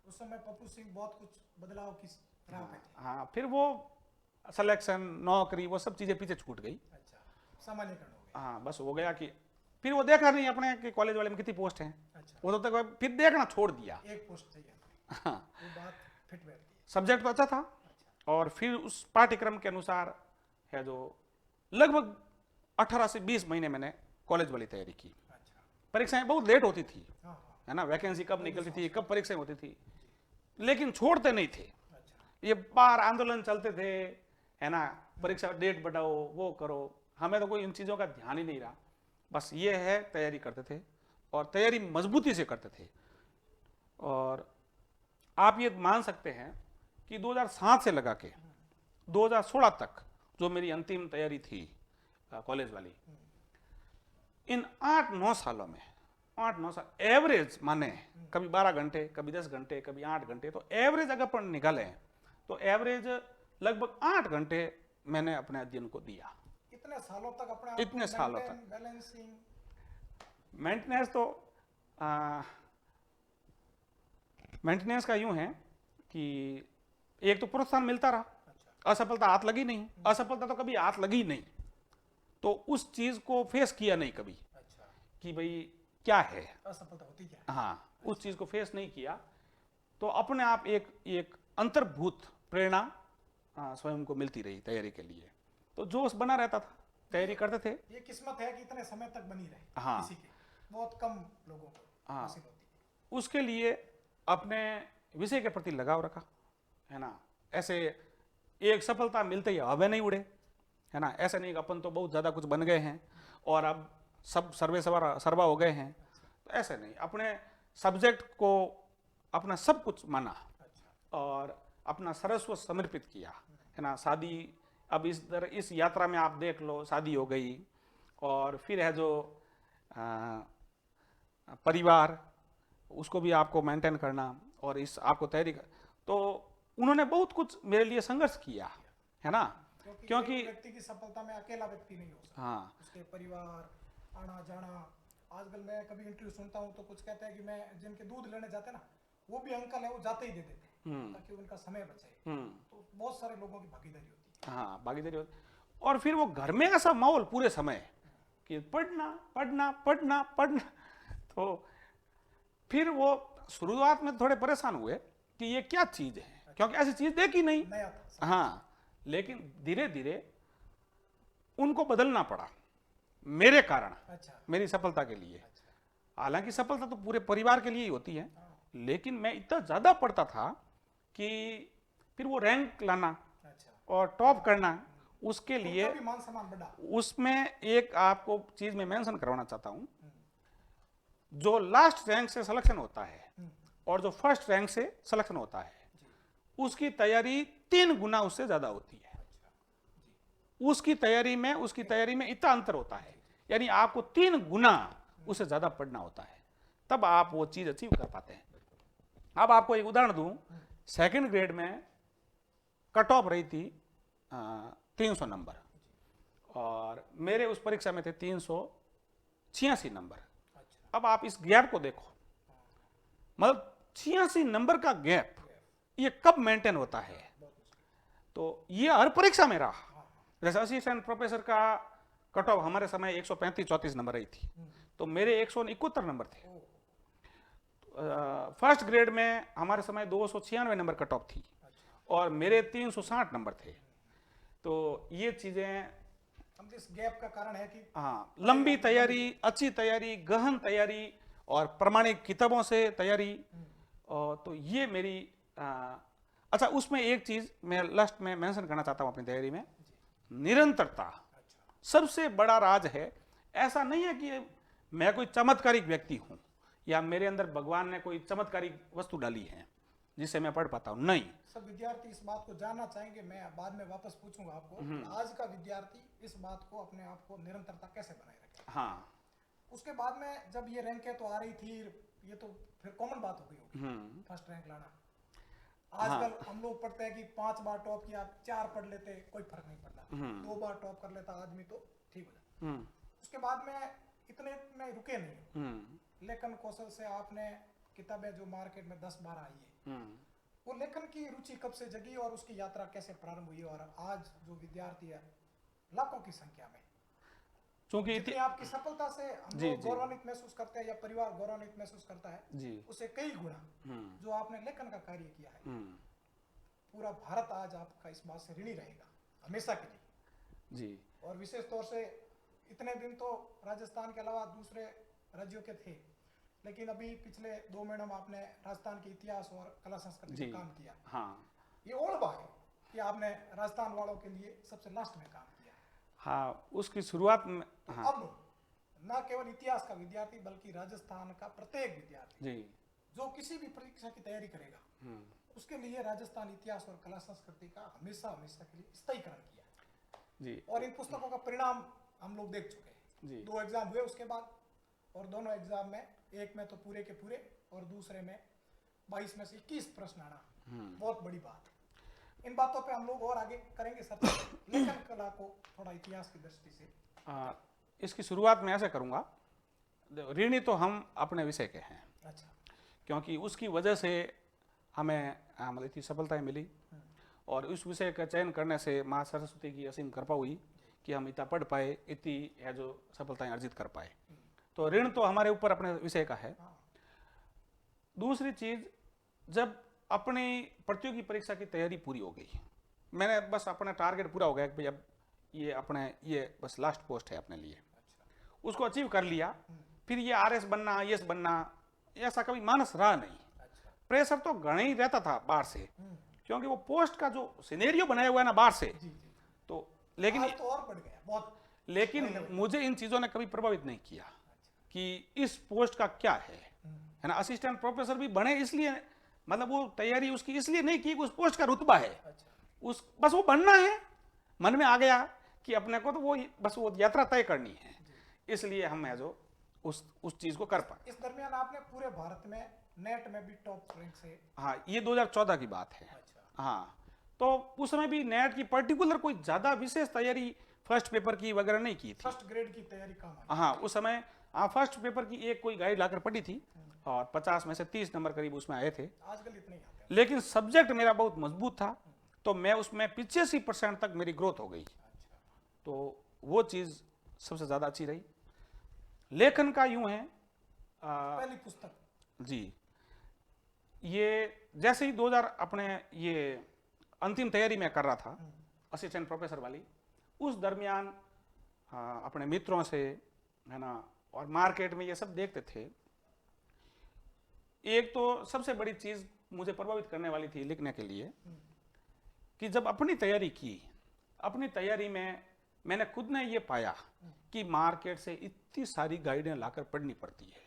उस समय पप्पू सिंह बहुत कुछ बदलाव की राह पे थे। हाँ, फिर वो सिलेक्शन, नौकरी, वो सब चीज़ें पीछे छूट गई। अच्छा, सामान्यकरण हो हाँ बस हो गया कि फिर वो देखा नहीं अपने कि कॉलेज वाले में कितनी पोस्ट हैं, अच्छा, वो तब तक फिर देखना छोड़ दिया। एक पोस्ट चाहिए हमें, हाँ वो बात फिट बैठती है। सब्जेक्ट तो अच्छा था, अच्छा, और फिर उस पाठ्यक्रम के अनुसार है जो लगभग 18 से 20 महीने मैंने कॉलेज वाली तैयारी की। अच्छा, परीक्षाएं बहुत लेट होती थी, हाँ हाँ, है ना, वैकेंसी कब निकलती थी, कब परीक्षाएं होती थी, जी, लेकिन छोड़ते नहीं थे। अच्छा, ये बार आंदोलन चलते थे, है ना, परीक्षा डेट बढ़ाओ, वो करो, हमें तो कोई इन चीज़ों का ध्यान ही नहीं रहा। बस ये है तैयारी करते थे और तैयारी मजबूती से करते थे। और आप ये मान सकते हैं कि 2007 से लगा के 2016 तक जो मेरी अंतिम तैयारी थी कॉलेज वाली, इन 8-9 सालों में 8-9 साल एवरेज माने, कभी 12 घंटे, कभी 10 घंटे, कभी 8 घंटे, तो एवरेज अगर अपन निकाले तो एवरेज लगभग 8 घंटे मैंने अपने अध्ययन को दिया। इतने सालों तक अपने आप इतने को सालों maintain, तक बैलेंसिंग, मेंटेनेंस का यूं है कि एक तो प्रोत्साहन मिलता रहा, अच्छा, असफलता हाथ लगी नहीं, असफलता तो कभी हाथ लगी नहीं, तो उस चीज को फेस किया नहीं कभी अच्छा, कि भाई क्या है, असफलता होती क्या है? हाँ उस चीज को फेस नहीं किया, तो अपने आप एक एक अंतर्भूत प्रेरणा स्वयं को मिलती रही तैयारी के लिए, तो जोश बना रहता था, तैयारी करते थे। ये किस्मत है कि इतने समय तक बनी रहे, हाँ किसी की बहुत कम लोगों को हाँ हासिल होती है। उसके लिए अपने विषय के प्रति लगाव रखा, है ना, ऐसे एक सफलता मिलते ही हवे नहीं उड़े, है ना, ऐसा नहीं कि अपन तो बहुत ज़्यादा कुछ बन गए हैं और अब सब सर्वे सर्वा हो गए हैं, तो ऐसे नहीं, अपने सब्जेक्ट को अपना सब कुछ माना अच्छा, और अपना सर्वस्व समर्पित किया, है ना। शादी, अब इस यात्रा में आप देख लो, शादी हो गई और फिर है जो परिवार, उसको भी आपको मेंटेन करना, और इस आपको तैयारी कर, तो उन्होंने बहुत कुछ मेरे लिए संघर्ष किया, है ना, क्योंकि एक व्यक्ति की सफलता में अकेला व्यक्ति नहीं हो सकता, हाँ उसके परिवार, आना जाना। आजकल मैं कभी इंटरव्यू सुनता हूँ तो कुछ कहते हैं कि मैं जिनके दूध लेने जाते हैं ना, वो भी अंकल है, वो जाते ही दे देते हैं ताकि उनका समय बचे। तो बहुत सारे लोगों की भागीदारी होती है। हाँ भागीदारी होती, और फिर वो घर में ऐसा माहौल पूरे समय कि पढ़ना पढ़ना पढ़ना पढ़ना, तो फिर वो शुरुआत में थोड़े परेशान हुए कि ये क्या चीज़ है, क्योंकि ऐसी चीज़ देखी नहीं, नया था। हाँ, लेकिन धीरे धीरे उनको बदलना पड़ा मेरे कारण, अच्छा, मेरी सफलता के लिए। अच्छा, हालांकि सफलता तो पूरे परिवार के लिए ही होती है, हाँ, लेकिन मैं इतना ज़्यादा पढ़ता था कि फिर वो रैंक लाना अच्छा, और टॉप करना, उसके लिए उनका भी मान सम्मान बढ़ा। उसमें एक आपको चीज़ मैं मेंशन करवाना चाहता हूँ, जो लास्ट रैंक से सिलेक्शन होता है और जो फर्स्ट रैंक से सिलेक्शन होता है, जी, उसकी तैयारी 3 गुना उससे ज़्यादा होती है। अच्छा, जी, उसकी तैयारी में इतना अंतर होता है, यानी आपको 3 गुना उससे ज़्यादा पढ़ना होता है, तब आप वो चीज़ अचीव कर पाते हैं। अब आपको एक उदाहरण दूं, सेकंड ग्रेड में कट ऑफ रही थी 300 नंबर, और मेरे उस परीक्षा में थे 386 नंबर। अच्छा, अब आप इस गैप को देखो, मतलब 86 नंबर का गैप ये कब मेंटेन होता है, बहुत मुश्किल। तो ये हर परीक्षा में रहा। हाँ, जैसे असिस्टेंट प्रोफेसर का कट ऑफ हमारे समय 135-34 नंबर रही थी, तो मेरे 171 नंबर थे। ओह, फर्स्ट ग्रेड में हमारे समय 296 नंबर कट ऑफ थी अच्छा, और मेरे 360 नंबर थे। तो ये चीज़ें, हम इस गैप का कारण है कि हाँ, लंबी तैयारी, अच्छी तैयारी, गहन तैयारी और प्रमाणिक किताबों से तैयारी, और तो ये मेरी अच्छा, उसमें एक चीज़ मैं लास्ट में मेंशन करना चाहता हूँ अपनी तैयारी में, निरंतरता अच्छा, सबसे बड़ा राज है। ऐसा नहीं है कि मैं कोई चमत्कारिक व्यक्ति हूँ या मेरे अंदर भगवान ने कोई चमत्कारिक वस्तु डाली है जिससे मैं पढ़ पाता हूँ, नहीं। सब विद्यार्थी इस बात को जानना चाहेंगे, मैं बाद में वापस पूछूंगा आपको, आज का विद्यार्थी इस बात को, अपने आप को निरंतरता कैसे बनाए रखे। हाँ, उसके बाद में जब ये रैंकें तो आ रही थी, ये तो फिर कॉमन बात हो गई होगी फर्स्ट रैंक लाना। आजकल हम लोग पढ़ते हैं कि 5 बार टॉप किया, 4 पढ़ लेते, कोई फर्क नहीं पड़ता, 2 बार टॉप कर लेता आदमी तो ठीक हो जाता। उसके बाद में इतने में रुके नहीं, लेखन कौशल से आपने किताबें जो मार्केट में 10-12 आई है, वो लेखन की रुचि कब से जगी और उसकी यात्रा कैसे प्रारंभ हुई, और आज जो विद्यार्थी है लाखों की संख्या में, चूंकि जितनी आपकी सफलता से हम जी, लोग जी। गौरवान्वित महसूस करते हैं या परिवार गौरवान्वित महसूस करता है, जी। उससे कई गुना हम्म। जो आपने लेखन का कार्य किया है, हम्म। पूरा भारत आज आपका इस बात से ऋणी रहेगा हमेशा के लिए। जी। और विशेष तौर से इतने दिन तो राजस्थान के अलावा दूसरे राज्यों के थे, लेकिन अभी पिछले 2 महीनों में आपने राजस्थान के इतिहास और कला संस्कृति जी। पर काम किया। हाँ ये ओढ़बा है कि आपने राजस्थान वालों के लिए सबसे लास्ट में काम किया। हाँ, उसकी शुरुआत में तो हाँ अब न केवल इतिहास का विद्यार्थी बल्कि राजस्थान का प्रत्येक विद्यार्थी जी। जो किसी भी परीक्षा की तैयारी करेगा, हम्म। उसके लिए राजस्थान इतिहास और कला संस्कृति का हमेशा हमेशा के लिए स्थायीकरण किया जी। और इन पुस्तकों का परिणाम हम लोग देख चुके हैं। जी। 2 एग्जाम हुए उसके बाद, और दोनों एग्जाम में, एक में तो पूरे के पूरे और दूसरे में 22 में से 21 प्रश्न आना बहुत बड़ी बात है। इन बातों पे हम लोग और आगे करेंगे सर। लेखन कला को थोड़ा इतिहास की दृष्टि से इसकी शुरुआत मैं ऐसे करूँगा, ऋणी तो हम अपने विषय के हैं, अच्छा, क्योंकि उसकी वजह से हमें मतलब इतनी सफलताएं मिली और उस विषय का चयन करने से माँ सरस्वती की असीम कृपा हुई कि हम इतना पढ़ पाए, इतनी है जो सफलताएं अर्जित कर पाए। तो ऋण तो हमारे ऊपर अपने विषय का है। दूसरी चीज, जब अपनी प्रतियोगी परीक्षा की तैयारी पूरी हो गई, मैंने बस अपना टारगेट पूरा हो गया कि भाई अब ये बस लास्ट पोस्ट है अपने लिए, उसको अचीव कर लिया, फिर ये आरएस बनना, आईएएस बनना, ऐसा कभी मानस रहा नहीं। प्रेशर तो घना ही रहता था बाहर से, क्योंकि वो पोस्ट का जो सिनेरियो बनाया हुआ है ना बाहर से, तो लेकिन आज तो और बढ़ गया बहुत। लेकिन मुझे इन चीजों ने कभी प्रभावित नहीं किया कि इस पोस्ट का क्या है ना। असिस्टेंट प्रोफेसर भी बने इसलिए, मतलब वो तैयारी उसकी इसलिए नहीं की कि उस पोस्ट का रुतबा है, उस बस वो बनना है, मन में आ गया कि अपने को तो वो बस वो यात्रा तय करनी है, इसलिए हम है जो उस चीज को कर पाए। इस दरमियान आपने पूरे भारत में नेट में भी टॉप रैंक से, हाँ, ये 2014 की बात है। हाँ, तो उस समय भी नेट की पर्टिकुलर कोई ज्यादा विशेष तैयारी फर्स्ट पेपर की वगैरह नहीं की थी। फर्स्ट ग्रेड की तैयारी काम आई। हाँ, उस समय फर्स्ट पेपर की एक कोई गाइड लाकर पढ़ी थी और 50 में से 30 नंबर करीब उसमें आए थे। आजकल इतने ही आते हैं। लेकिन सब्जेक्ट मेरा बहुत मजबूत था, तो मैं उसमें 85% तक मेरी ग्रोथ हो गई, तो वो चीज सबसे ज्यादा अच्छी रही। लेखन का यूं है, पहली पुस्तक जी, ये जैसे ही 2000 अपने ये अंतिम तैयारी में कर रहा था असिस्टेंट प्रोफेसर वाली, उस दरमियान अपने मित्रों से है ना और मार्केट में ये सब देखते थे। एक तो सबसे बड़ी चीज मुझे प्रभावित करने वाली थी लिखने के लिए कि जब अपनी तैयारी की, अपनी तैयारी में मैंने खुद ने ये पाया कि मार्केट से इतनी सारी गाइडें लाकर पढ़नी पड़ती है,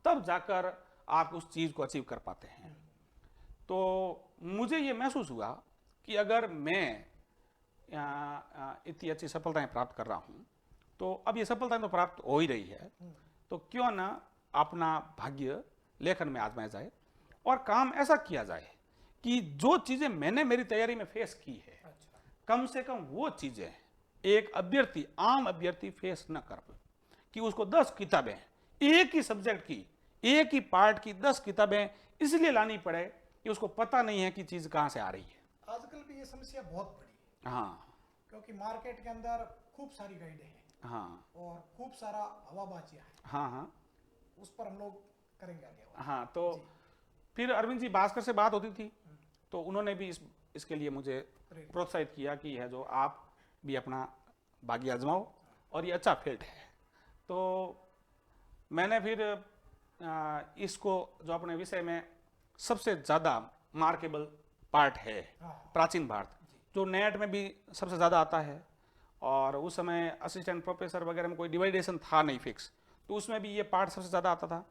तब जाकर आप उस चीज को अचीव कर पाते हैं। तो मुझे ये महसूस हुआ कि अगर मैं इतनी अच्छी सफलताएं प्राप्त कर रहा हूं, तो अब ये सफलताएं तो प्राप्त हो ही रही है, तो क्यों ना अपना भाग्य लेखन में आजमाया जाए और काम ऐसा किया जाए कि जो चीजें मैंने मेरी तैयारी में फेस की है, कम से कम वो चीजें एक अभ्यर्थी, आम अभ्यर्थी फेस न कर पाए। कि उसको 10 किताबें एक ही सब्जेक्ट की, एक ही पार्ट की 10 किताबें इसलिए लानी पड़े कि उसको पता नहीं है कि चीज कहां से आ रही है। आजकल भी ये समस्या बहुत बड़ी है। हाँ, क्योंकि मार्केट के अंदर खूब सारी गाइडें हैं। हाँ, और खूब सारा हवाबाजियां हैं। हाँ, हाँ, उस पर हम लोग करेंगे आगे। हाँ। तो फिर अरविंद जी भास्कर से बात होती थी, तो उन्होंने भी इसके लिए मुझे प्रोत्साहित किया कि है जो आप भी अपना भाग्य आजमाओ और ये अच्छा फील्ड है। तो मैंने फिर इसको जो अपने विषय में सबसे ज़्यादा मार्केबल पार्ट है, प्राचीन भारत, जो नेट में भी सबसे ज़्यादा आता है, और उस समय असिस्टेंट प्रोफेसर वगैरह में कोई डिवाइडेशन था नहीं फिक्स, तो उसमें भी ये पार्ट सबसे ज़्यादा आता था,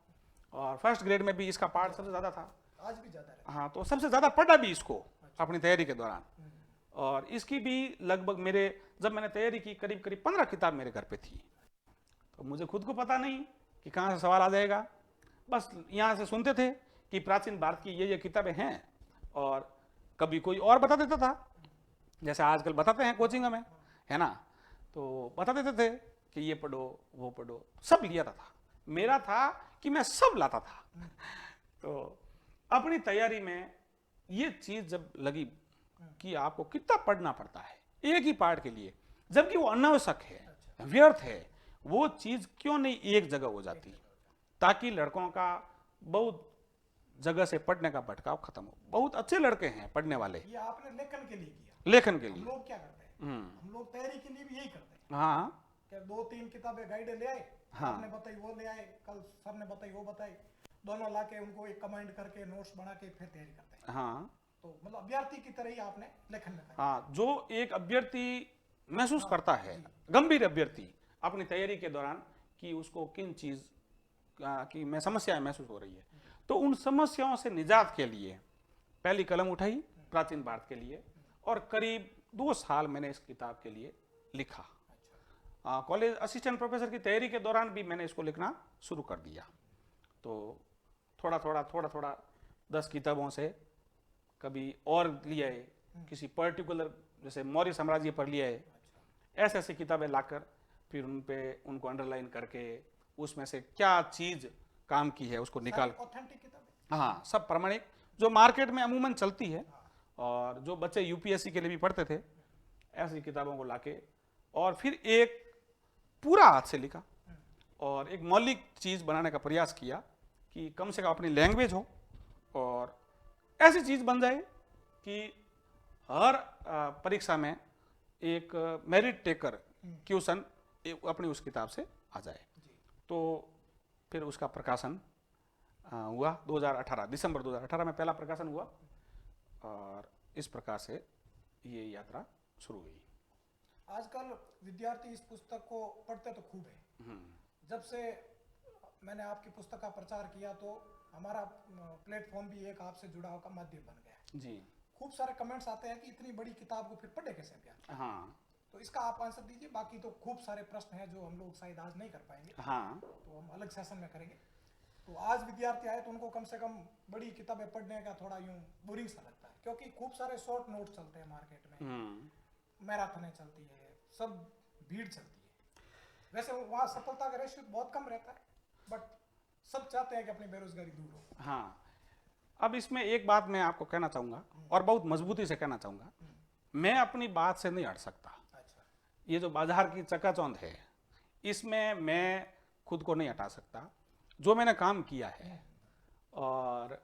और फर्स्ट ग्रेड में भी इसका पार्ट सबसे ज़्यादा था। आज भी ज़्यादा है। हाँ, तो सबसे ज़्यादा पढ़ा भी इसको अपनी तैयारी के दौरान, और इसकी भी लगभग मेरे, जब मैंने तैयारी की, करीब करीब 15 किताब मेरे घर पे थी। तो मुझे खुद को पता नहीं कि कहाँ से सवाल आ जाएगा, बस यहाँ से सुनते थे कि प्राचीन भारत की ये किताबें हैं, और कभी कोई और बता देता था, जैसे आजकल बताते हैं कोचिंग में, है ना, तो बता देते थे कि ये पढ़ो, वो पढ़ो, सब लिया था। मेरा था कि मैं सब लाता था। तो अपनी तैयारी में ये चीज जब लगी कि आपको कितना पढ़ना पड़ता है एक ही पार्ट के लिए, जबकि वो अनावश्यक है, व्यर्थ है, वो चीज क्यों नहीं एक जगह हो जाती, ताकि लड़कों का बहुत जगह से पढ़ने का भटकाव खत्म हो। बहुत अच्छे लड़के हैं पढ़ने वाले, ये आपने लेखन के लिए किया, लेखन के हम लिए। लोग क्या करते हैं, हम लोग तैयारी के लिए भी यही करते हैं। हाँ क्या 2-3 किताबें गाइडें ले आए, हाँ। आपने बताई वो ले आए, कल सर ने बताई वो बताई, दोनों लाके उनको एक कमांड करके नोट्स बना के फिर तैयारी करते हैं। हाँ तो मतलब अभ्यर्थी की तरह ही आपने लेखन में कहा। हाँ, जो एक अभ्यर्थी महसूस करता है, गंभीर अभ्यर्थी अपनी तैयारी के दौरान कि उसको किन चीज की मैं समस्याएं महसूस हो रही है, तो उन समस्याओं से निजात के लिए पहली कलम उठाई प्राचीन भारत के लिए, और करीब 2 साल मैंने इस किताब के लिए लिखा। कॉलेज असिस्टेंट प्रोफेसर की तैयारी के दौरान भी मैंने इसको लिखना शुरू कर दिया। तो थोड़ा थोड़ा 10 किताबों से कभी और लिया है, किसी पर्टिकुलर जैसे मौर्य साम्राज्य पर लिया है, ऐसे ऐसी किताबें लाकर फिर उनको अंडरलाइन करके उसमें से क्या चीज काम की है उसको निकाल। ऑथेंटिक किताबें, हाँ, सब प्रमाणिक जो मार्केट में अमूमन चलती है और जो बच्चे यूपीएससी के लिए भी पढ़ते थे, ऐसी किताबों को लाके और फिर एक पूरा हाथ से लिखा और एक मौलिक चीज बनाने का प्रयास किया कि कम से कम अपनी लैंग्वेज हो और ऐसी चीज बन जाए कि हर परीक्षा में एक मेरिट टेकर क्वेश्चन अपनी उस किताब से आ जाए। तो फिर उसका प्रकाशन हुआ 2018 दिसंबर 2018 में पहला प्रकाशन हुआ और इस प्रकार से ये यात्रा शुरू हुई। आजकल विद्यार्थी इस पुस्तक को पढ़ते तो खूब है। जब से मैंने आपकी पुस्तक का प्रचार किया तो हमारा प्लेटफॉर्म भी एक आपसे जुड़ा हुआ माध्यम बन गया जी। खूब सारे कमेंट्स आते हैं कि इतनी बड़ी किताब को फिर पढ़े कैसे अभ्यर्थी। हाँ, तो इसका आप आंसर दीजिए, बाकी तो खूब सारे प्रश्न हैं जो हम लोग शायद आज नहीं कर पाएंगे। हाँ, तो हम अलग सेशन में करेंगे। तो आज विद्यार्थी आए तो उनको कम से कम बड़ी किताबें पढ़ने का थोड़ा यूं बोरिंग सा लगता है, क्योंकि खूब सारे शॉर्ट नोट चलते हैं मार्केट में, मैराथन चलती है, सब भीड़ चलती है। वैसे वहाँ सफलता का रेशियो बहुत कम रहता है, बट सब चाहते हैं कि अपनी बेरोजगारी दूर हो। हाँ। अब इसमें एक बात मैं आपको कहना चाहूँगा और बहुत मजबूती से कहना चाहूँगा, मैं अपनी बात से नहीं हट सकता। अच्छा। ये जो बाजार की चकाचौंध है, इसमें मैं खुद को नहीं हटा सकता। जो मैंने काम किया है और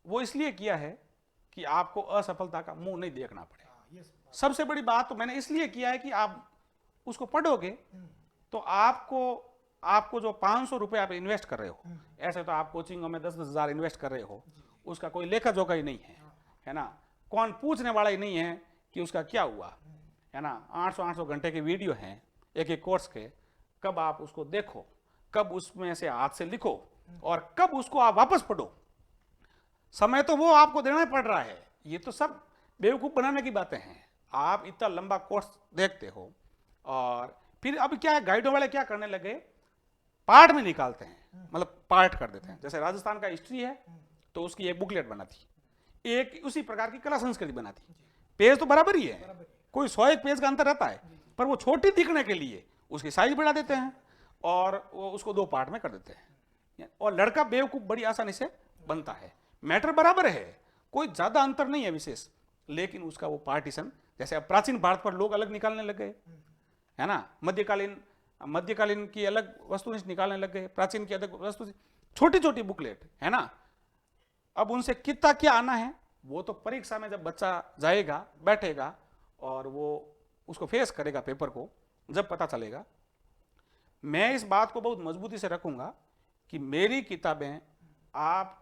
वो इसलिए किया है कि आपको असफलता का मुंह नहीं देखना पड़े। सबसे बड़ी बात तो मैंने इसलिए किया है कि आप उसको पढ़ोगे तो आपको जो 500 रुपये आप इन्वेस्ट कर रहे हो, ऐसे तो आप कोचिंगों में 10-10 हज़ार इन्वेस्ट कर रहे हो, उसका कोई लेखा जोखा ही नहीं है ना, कौन पूछने वाला ही नहीं है कि उसका क्या हुआ, है ना। 800 घंटे के वीडियो हैं एक एक कोर्स के, कब आप उसको देखो, कब उसमें से हाथ से लिखो और कब उसको आप वापस पढ़ो, समय तो वो आपको देना ही पड़ रहा है। ये तो सब बेवकूफ बनाने की बातें हैं। आप इतना लंबा कोर्स देखते हो और फिर अब क्या है, गाइडों वाले क्या करने लगे, पार्ट में निकालते हैं, मतलब पार्ट कर देते हैं। जैसे राजस्थान का हिस्ट्री है तो उसकी एक बुकलेट बना थी, एक उसी प्रकार की कला संस्कृति बना थी, पेज तो बराबर ही है, कोई 101 पेज का अंतर रहता है, पर वो छोटी दिखने के लिए उसकी साइज बढ़ा देते हैं और वो उसको 2 पार्ट में कर देते हैं और लड़का बेवकूफ बड़ी आसानी से बनता है। मैटर बराबर है, कोई ज्यादा अंतर नहीं है विशेष, लेकिन उसका वो पार्टीशन, जैसे अब प्राचीन भारत पर लोग अलग निकालने लग गए, है ना, मध्यकालीन की अलग वस्तु निकालने लग गए, प्राचीन की अलग वस्तु, छोटी छोटी बुकलेट, है ना। अब उनसे कितना क्या आना है वो तो परीक्षा में जब बच्चा जाएगा, बैठेगा और वो उसको फेस करेगा पेपर को, जब पता चलेगा। मैं इस बात को बहुत मजबूती से रखूंगा कि मेरी किताबें आप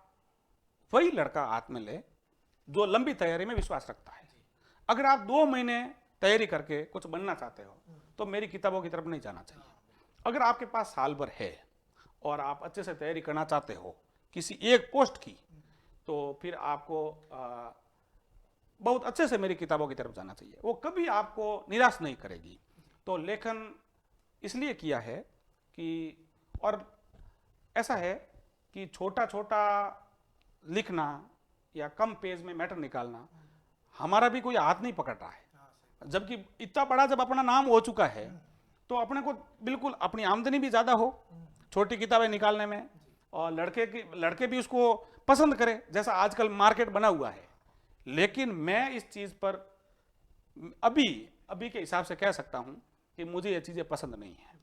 वही लड़का हाथ में ले जो लंबी तैयारी में विश्वास रखता है। अगर आप 2 महीने तैयारी करके कुछ बनना चाहते हो तो मेरी किताबों की तरफ नहीं जाना चाहिए। अगर आपके पास साल भर है और आप अच्छे से तैयारी करना चाहते हो किसी एक पोस्ट की, तो फिर आपको बहुत अच्छे से मेरी किताबों की तरफ जाना चाहिए, वो कभी आपको निराश नहीं करेगी। तो लेखन इसलिए किया है कि, और ऐसा है कि छोटा छोटा लिखना या कम पेज में मैटर निकालना हमारा भी कोई हाथ नहीं पकड़ रहा है, जबकि इतना बड़ा जब अपना नाम हो चुका है तो अपने को बिल्कुल अपनी आमदनी भी ज्यादा हो छोटी किताबें निकालने में, और लड़के भी उसको पसंद करें जैसा आजकल मार्केट बना हुआ है। लेकिन मैं इस चीज पर अभी के हिसाब से कह सकता हूं कि मुझे ये चीजें पसंद नहीं है,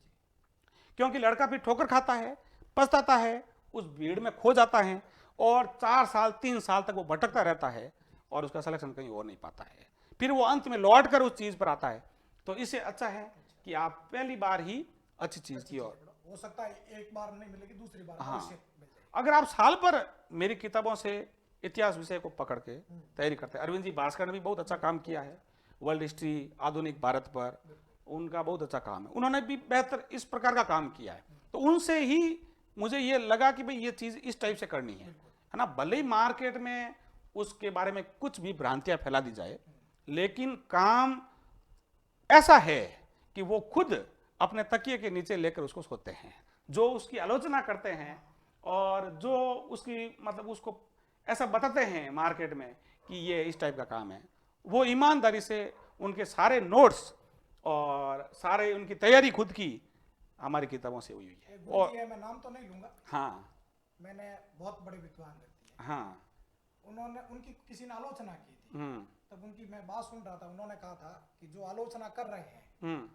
क्योंकि लड़का फिर ठोकर खाता है, पछताता है, उस भीड़ में खो जाता है और 4 साल 3 साल तक वो भटकता रहता है और उसका सिलेक्शन कहीं और नहीं पाता है, फिर वो अंत में लौट कर उस चीज़ पर आता है। तो इससे अच्छा है कि आप पहली बार ही अच्छी चीज़ की ओर, हो सकता है एक बार नहीं मिलेगी, दूसरी बार हाँ, अवश्य मिल जाएगी। अगर आप साल पर मेरी किताबों से इतिहास विषय को पकड़ के तैयारी करते हैं, अरविंद जी भास्कर ने भी बहुत अच्छा काम किया है वर्ल्ड हिस्ट्री, आधुनिक भारत पर, उनका बहुत अच्छा काम है, उन्होंने भी बेहतर इस प्रकार का काम किया है। तो उनसे ही मुझे ये लगा कि भाई ये चीज़ इस टाइप से करनी है ना। भले ही मार्केट में उसके बारे में कुछ भी भ्रांतियां फैला दी जाए, लेकिन काम ऐसा है कि वो खुद अपने तकिए के नीचे लेकर उसको सोते हैं, जो उसकी आलोचना करते हैं और जो उसकी मतलब उसको ऐसा बताते हैं मार्केट में कि ये इस टाइप का काम है, वो ईमानदारी से उनके सारे नोट्स और सारे उनकी तैयारी खुद की हमारी किताबों से हुई है। एक गुरु जी है, मैं नाम तो नहीं लूंगा, हाँ मैंने बहुत बड़े विद्वान व्यक्ति है, हाँ उन्होंने उनकी किसी ने आलोचना की थी, तब उनकी मैं बात सुन रहा था, उन्होंने कहा था कि जो आलोचना कर रहे हैं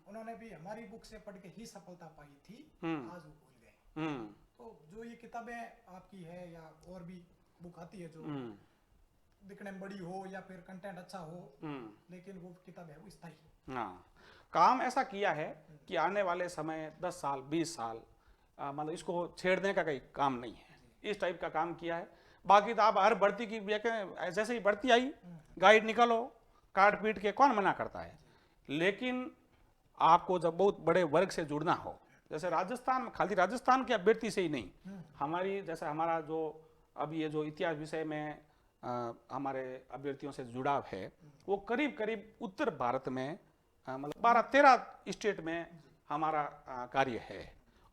उन्होंने भी हमारी बुक से पढ़ के ही सफलता पाई थी, आज वो भूल गए। तो जो ये किताबें आपकी है या और भी बुक आती है जो दिखने में बड़ी हो या फिर कंटेंट अच्छा हो, लेकिन वो किताब है वो स्थायी। हाँ, काम ऐसा किया है कि आने वाले समय 10 साल 20 साल मतलब इसको छेड़ने का कोई काम नहीं है, इस टाइप का काम किया है। बाकी तो आप हर भर्ती की जैसे ही भर्ती आई गाइड निकालो, काट पीट के, कौन मना करता है। लेकिन आपको जब बहुत बड़े वर्ग से जुड़ना हो, जैसे राजस्थान में, खाली राजस्थान के अभ्यर्थी से ही नहीं, हमारी जैसे हमारा जो अब ये जो इतिहास विषय में हमारे अभ्यर्थियों से जुड़ाव है, वो करीब करीब उत्तर भारत में मतलब 12-13 स्टेट में हमारा कार्य है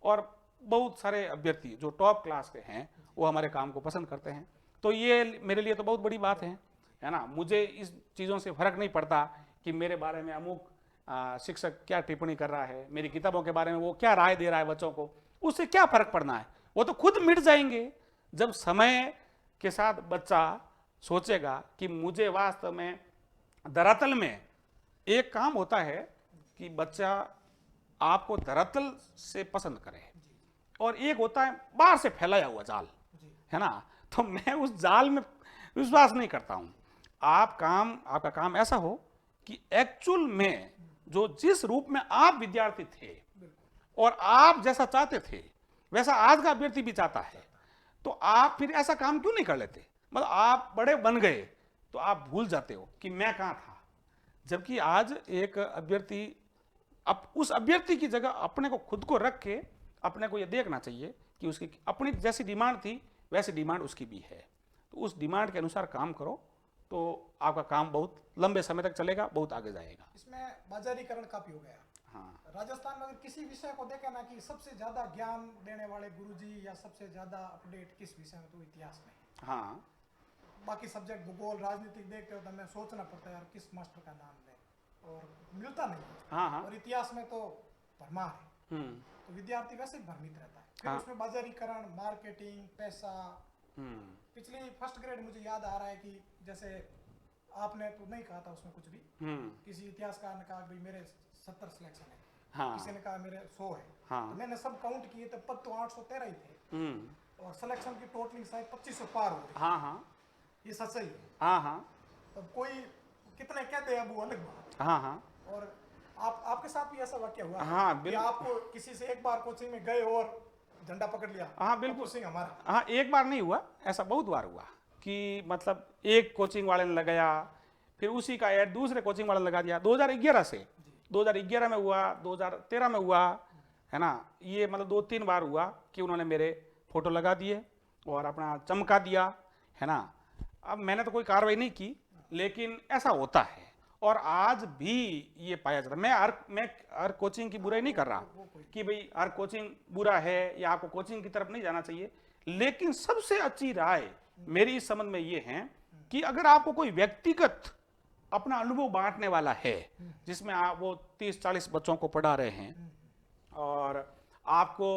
और बहुत सारे अभ्यर्थी जो टॉप क्लास के हैं वो हमारे काम को पसंद करते हैं। तो ये मेरे लिए तो बहुत बड़ी बात है ना। मुझे इस चीज़ों से फर्क नहीं पड़ता कि मेरे बारे में अमुक शिक्षक क्या टिप्पणी कर रहा है, मेरी किताबों के बारे में वो क्या राय दे रहा है बच्चों को, उससे क्या फर्क पड़ना है, वो तो खुद मिट जाएंगे जब समय के साथ बच्चा सोचेगा कि मुझे वास्तव में धरातल में एक काम होता है कि बच्चा आपको धरातल से पसंद करे और एक होता है बाहर से फैलाया हुआ जाल, है ना। तो मैं उस जाल में विश्वास नहीं करता हूं। आपका काम ऐसा हो कि एक्चुअल में जो जिस रूप में आप विद्यार्थी थे और आप जैसा चाहते थे वैसा आज का अभ्यर्थी भी चाहता है, तो आप फिर ऐसा काम क्यों नहीं कर लेते। मतलब आप बड़े बन गए तो आप भूल जाते हो कि मैं कहां था, जबकि आज एक अभ्यर्थी अब उस अभ्यर्थी की जगह अपने को खुद को रख के अपने को यह देखना चाहिए कि उसकी अपनी जैसी डिमांड थी वैसी डिमांड उसकी भी है, तो उस डिमांड के अनुसार काम करो तो आपका काम बहुत लंबे समय तक चलेगा, बहुत आगे जाएगा। इसमें बाजारीकरण काफी हो गया। हाँ, राजस्थान में अगर किसी विषय को देखें ना कि सबसे ज्यादा ज्ञान देने वाले गुरुजी या सबसे ज्यादा अपडेट किस विषय में, तो इतिहास में। हाँ, बाकी सब्जेक्ट भूगोल राजनीतिक देखते हो तो हमें सोचना पड़ता है यार किस मास्टर का नाम लें और मिलता नहीं है। हाँ, हाँ, और इतिहास में तो भरमार है, तो विद्यार्थी वैसे ही भ्रमित रहता है। फिर उसमें बाजारीकरण, मार्केटिंग, पैसा। पिछली फर्स्ट ग्रेड मुझे याद आ रहा है कि जैसे आपने तो नहीं कहा था उसमें कुछ भी, किसी इतिहासकार ने कहा भाई मेरे 70 सिलेक्शन है, हाँ, किसी ने कहा मेरे 100 है, हाँ, तो मैंने सब काउंट किए थे, पद तो 813 ही थे और सिलेक्शन की टोटलिंग शायद 2500 पार हो गई। हाँ, हाँ, ये सच्चाई है। हाँ, हाँ, अब कोई कितने कहते हैं वो अलग बात। हाँ, हाँ, और आपके साथ भी ऐसा वाक्य हुआ हाँ, कि आपको किसी से एक बार कोचिंग में गए और झंडा पकड़ लिया। हाँ, बिल्कुल सिंह हमारा। हाँ, एक बार नहीं हुआ, ऐसा बहुत बार हुआ कि मतलब एक कोचिंग वाले ने लगाया, फिर उसी का ऐड दूसरे कोचिंग वाले ने लगा दिया। 2011 से 2011 में हुआ, 2013 में हुआ, है ना। ये मतलब 2-3 बार हुआ कि उन्होंने मेरे फोटो लगा दिए और अपना चमका दिया, है ना। अब मैंने तो कोई कार्रवाई नहीं की, लेकिन ऐसा होता है और आज भी ये पाया जाता है। मैं हर कोचिंग की बुराई नहीं कर रहा कि भाई हर कोचिंग बुरा है या आपको कोचिंग की तरफ नहीं जाना चाहिए, लेकिन सबसे अच्छी राय मेरी इस संबंध में ये है कि अगर आपको कोई व्यक्तिगत अपना अनुभव बांटने वाला है जिसमें आप वो 30-40 बच्चों को पढ़ा रहे हैं और आपको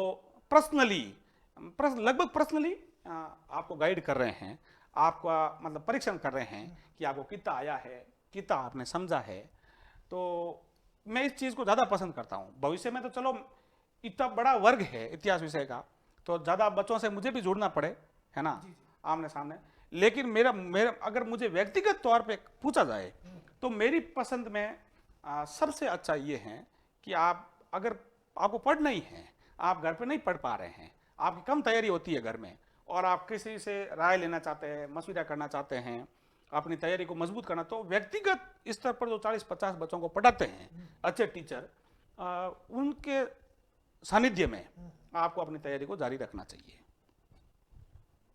लगभग पर्सनली आपको गाइड कर रहे हैं, आपका मतलब परीक्षण कर रहे हैं कि आपको कितना आया है, कितना आपने समझा है, तो मैं इस चीज़ को ज़्यादा पसंद करता हूँ। भविष्य में तो चलो इतना बड़ा वर्ग है इतिहास विषय का, तो ज़्यादा बच्चों से मुझे भी जुड़ना पड़े, है ना, आमने सामने। लेकिन मेरा मेरा अगर मुझे व्यक्तिगत तौर पे पूछा जाए तो मेरी पसंद में सबसे अच्छा ये है कि आप अगर आपको पढ़ना ही है, आप घर पे नहीं पढ़ पा रहे हैं, आपकी कम तैयारी होती है घर में, और आप किसी से राय लेना चाहते हैं, मशविरा करना चाहते हैं, अपनी तैयारी को मजबूत करना, तो व्यक्तिगत स्तर पर जो 40-50 बच्चों को पढ़ाते हैं अच्छे टीचर, उनके सानिध्य में आपको अपनी तैयारी को जारी रखना चाहिए।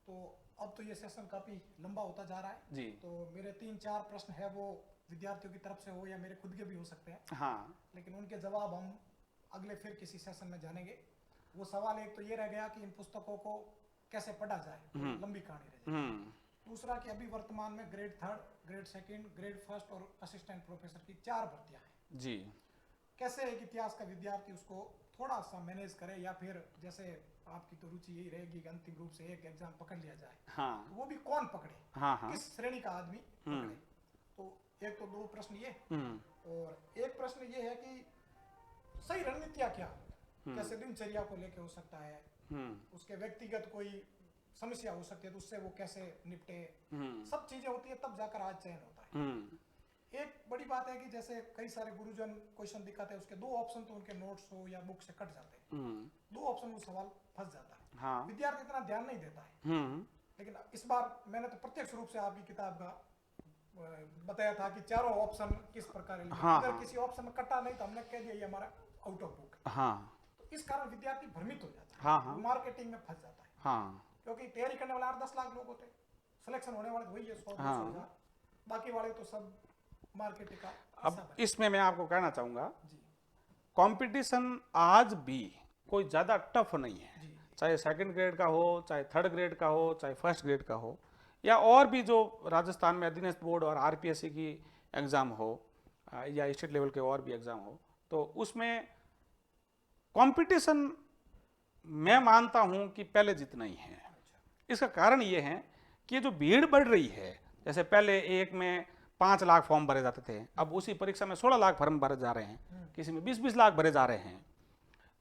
तो अब तो ये सेशन काफी लंबा होता जा रहा है जी। तो मेरे 3-4 प्रश्न है वो विद्यार्थियों की तरफ से हो या मेरे खुद के भी हो सकते हैं। हाँ, लेकिन उनके जवाब हम अगले फिर किसी सेशन में जानेंगे। वो सवाल एक तो ये रह गया कि इन पुस्तकों को कैसे पढ़ा जाए, लंबी कहानी रह जाए। दूसरा कि अभी वर्तमान में ग्रेड 3, ग्रेड 2, ग्रेड 1 और असिस्टेंट प्रोफेसर की 4 भर्तियां हैं जी। कैसे एक इतिहास का विद्यार्थी उसको थोड़ा सा मैनेज करे, या फिर जैसे आपकी तो रुचि यही रहेगी कि अंतिम रूप से एक एग्जाम पकड़ लिया जाए, हाँ, तो वो भी कौन पकड़े, हाँ, हाँ, किस श्रेणी का आदमी पकड़े। तो एक तो 2 प्रश्न ये, और एक प्रश्न ये है कि सही रणनीतियां क्या, कैसे दिनचर्या को लेके हो सकता है, उसके व्यक्तिगत कोई समस्या हो सकती है तो उससे वो कैसे निपटे, सब चीजें होती है तब जाकर आज चयन होता है। एक बड़ी बात है कि जैसे कई सारे गुरुजन क्वेश्चन दिखाते हैं, उसके 2 ऑप्शन तो उनके नोट्स हो या बुक से कट जाते हैं, 2 ऑप्शन वो सवाल फंस जाता है। हाँ, विद्यार्थी इतना ध्यान नहीं देता है। लेकिन इस बार मैंने तो प्रत्यक्ष रूप से आपकी किताब का बताया था कि चारों ऑप्शन किस प्रकार लिखे। हाँ, अगर हाँ, किसी ऑप्शन में कटा नहीं तो हमने कह दिया ये हमारा आउट ऑफ बुक है। हाँ, तो इस कारण विद्यार्थी भ्रमित हो जाता है, हाँ, हाँ, मार्केटिंग में फंस जाता है। हाँ, क्योंकि तैयारी करने वाले 8-10 लाख लोग होते हैं, सिलेक्शन होने वाले वही है 100-200 हजार, बाकी वाले तो सब मार्केटिंग का हिस्सा अब बने। इसमें मैं आपको कहना चाहूँगा, जी कंपटीशन आज भी कोई ज़्यादा टफ नहीं है, जी चाहे 2nd ग्रेड का हो, चाहे 3rd ग्रेड का हो, चाहे 1st ग्रेड का हो, या और भी जो राजस्थान में अधीनस्थ बोर्ड और आरपीएससी की एग्ज़ाम हो, या स्टेट लेवल के और भी एग्ज़ाम हो, तो उसमें कंपटीशन मैं मानता हूं कि पहले जितना ही है। इसका कारण ये है कि जो भीड़ बढ़ रही है, जैसे पहले एक में 5 लाख फॉर्म भरे जाते थे, अब उसी परीक्षा में 16 लाख फॉर्म भरे जा रहे हैं, किसी में 20-20 लाख भरे जा रहे हैं,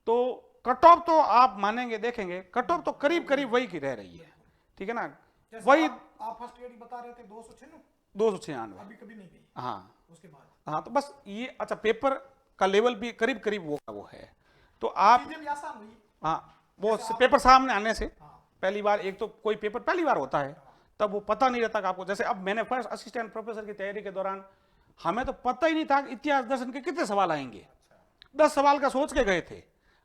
तो कट ऑफ तो आप मानेंगे देखेंगे, कट ऑफ तो करीब करीब वही की रह रही है, ठीक है ना, वही आप फर्स्ट ईयर बता रहे थे 296, 296, अभी कभी नहीं गई हाँ, उसके बाद। हाँ, तो बस ये अच्छा पेपर का लेवल भी करीब करीब वो है, तो आप चीजें भी आसान हुई। हाँ, वो पेपर सामने आने से हाँ। पहली बार, एक तो कोई पेपर पहली बार होता है तब वो पता नहीं रहता कि आपको, जैसे अब मैंने फर्स्ट असिस्टेंट प्रोफेसर की तैयारी के दौरान हमें तो पता ही नहीं था कि इतिहास दर्शन के कितने सवाल आएंगे, 10 सवाल का सोच के गए थे।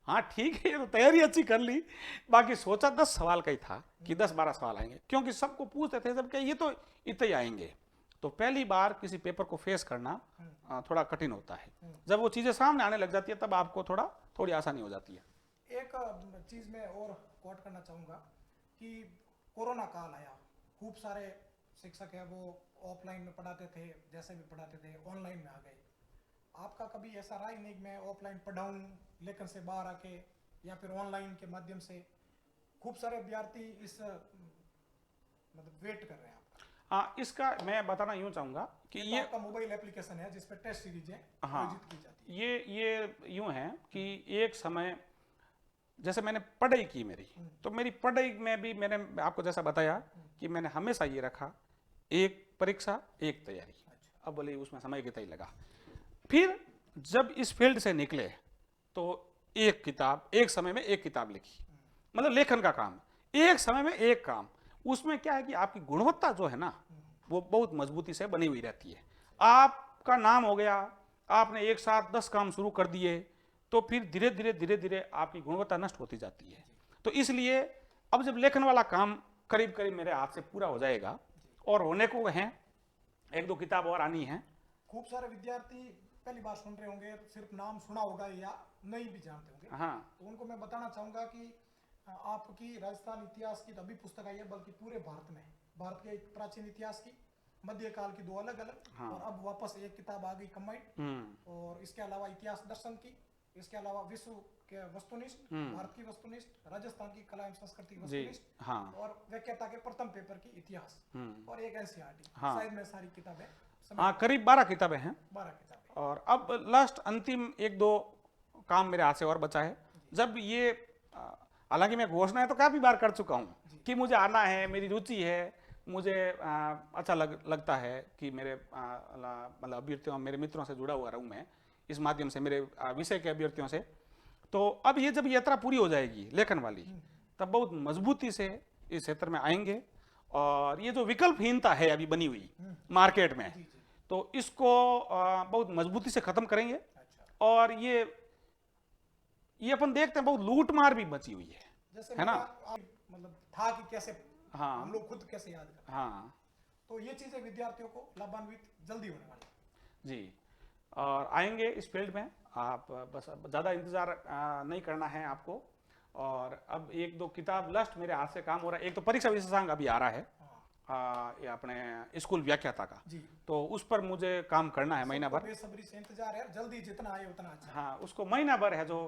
हाँ ठीक है, ये तो तैयारी अच्छी कर ली, बाकी सोचा 10 सवाल का ही था कि 10-12 सवाल आएंगे, क्योंकि सबको पूछते थे सब कि ये तो इतने ही आएंगे। तो पहली बार किसी पेपर को फेस करना थोड़ा कठिन होता है, जब वो चीज़ें सामने आने लग जाती है तब आपको थोड़ी आसानी हो जाती है। एक चीज मैं और कोट करना चाहूंगा कि कोरोना काल आया, खूब सारे शिक्षक है वो ऑफलाइन में पढ़ाते थे, जैसे भी पढ़ाते थे ऑनलाइन में आ गए। आपका कभी ऐसा रहा ही नहीं मैं ऑफलाइन पढ़ाऊं लेकिन से बाहर आके, या फिर ऑनलाइन के माध्यम से? खूब सारे विद्यार्थी इस मतलब वेट कर रहे हैं आपका। इसका मैं बताना यूं चाहूंगा कि ये आपका मोबाइल एप्लीकेशन है जिसपे टेस्ट सीरीजें आयोजित की जाती है। ये यूं है कि एक समय जैसे मैंने पढ़ाई की मेरी, तो मेरी पढ़ाई में भी मैंने आपको जैसा बताया कि मैंने हमेशा ये रखा, एक परीक्षा एक तैयारी। अब बोले उसमें समय कितना ही लगा। फिर जब इस फील्ड से निकले तो एक किताब, एक समय में एक किताब लिखी, मतलब लेखन का काम, एक समय में एक काम। उसमें क्या है कि आपकी गुणवत्ता जो है ना वो बहुत मजबूती से बनी हुई रहती है। आपका नाम हो गया, आपने एक साथ 10 काम शुरू कर दिए तो फिर धीरे धीरे आपकी गुणवत्ता नष्ट होती जाती है। तो इसलिए अब जब लेखन वाला काम करीब करीब मेरे हाथ से पूरा हो जाएगा और होने को है, 1-2 किताब और आनी है। खूब सारे विद्यार्थी पहली बार सुन रहे होंगे, सिर्फ नाम सुना होगा या नहीं भी जानते होंगे, हाँ, तो उनको मैं बताना चाहूंगा कि आपकी राजस्थान इतिहास की अभी पुस्तक आई है, बल्कि पूरे भारत में भारत के प्राचीन इतिहास की, मध्यकाल की 2 अलग अलग, हाँ, और अब वापस एक किताब आ गई कंबाइंड। और इसके अलावा इतिहास दर्शन की, इसके अलावा विश्व के वस्तुनिष्ठ, भारत की वस्तुनिष्ठ, राजस्थान की कला एवं संस्कृति वस्तुनिष्ठ, हाँ, और व्याख्याता के प्रथम पेपर की इतिहास, और एक एनसीईआरटी। हाँ, शायद में सारी किताबें करीब 12 किताबें हैं। 12 किताबें। और अब लास्ट अंतिम 1-2 काम मेरे हाथ से और बचा है, जब ये हालांकि मैं घोषणाएं तो काफ़ी बार कर चुका हूँ कि मुझे आना है, मेरी रुचि है, मुझे अच्छा लगता है कि मेरे मतलब अभ्यर्थियों, मेरे मित्रों से जुड़ा हुआ रहूँ मैं इस माध्यम से, मेरे विषय के अभ्यर्थियों से। तो अब ये जब यात्रा पूरी हो जाएगी लेखन वाली, तब बहुत मजबूती से इस क्षेत्र में आएंगे और ये जो विकल्पहीनता है अभी बनी हुई मार्केट में, तो इसको बहुत मजबूती से खत्म करेंगे। और ये अपन देखते हैं बहुत लूट मार भी बची हुई जैसे है ना, मतलब था कि कैसे हाँ हम लोग खुद कैसे याद करते हैं। हाँ, तो ये चीजें विद्यार्थियों को लाभान्वित जल्दी होने वाली जी। और आएंगे इस फील्ड में, आप बस ज़्यादा इंतज़ार नहीं करना है आपको। और अब एक दो किताब लस्ट मेरे हाथ से काम हो रहा है। एक तो परीक्षा विशेषांक अभी आ रहा है, ये अपने स्कूल व्याख्याता का, तो उस पर मुझे काम करना है महीना भर। बेसब्री से इंतजार है, जल्दी जितना आए उतना अच्छा। हाँ, उसको महीना भर है जो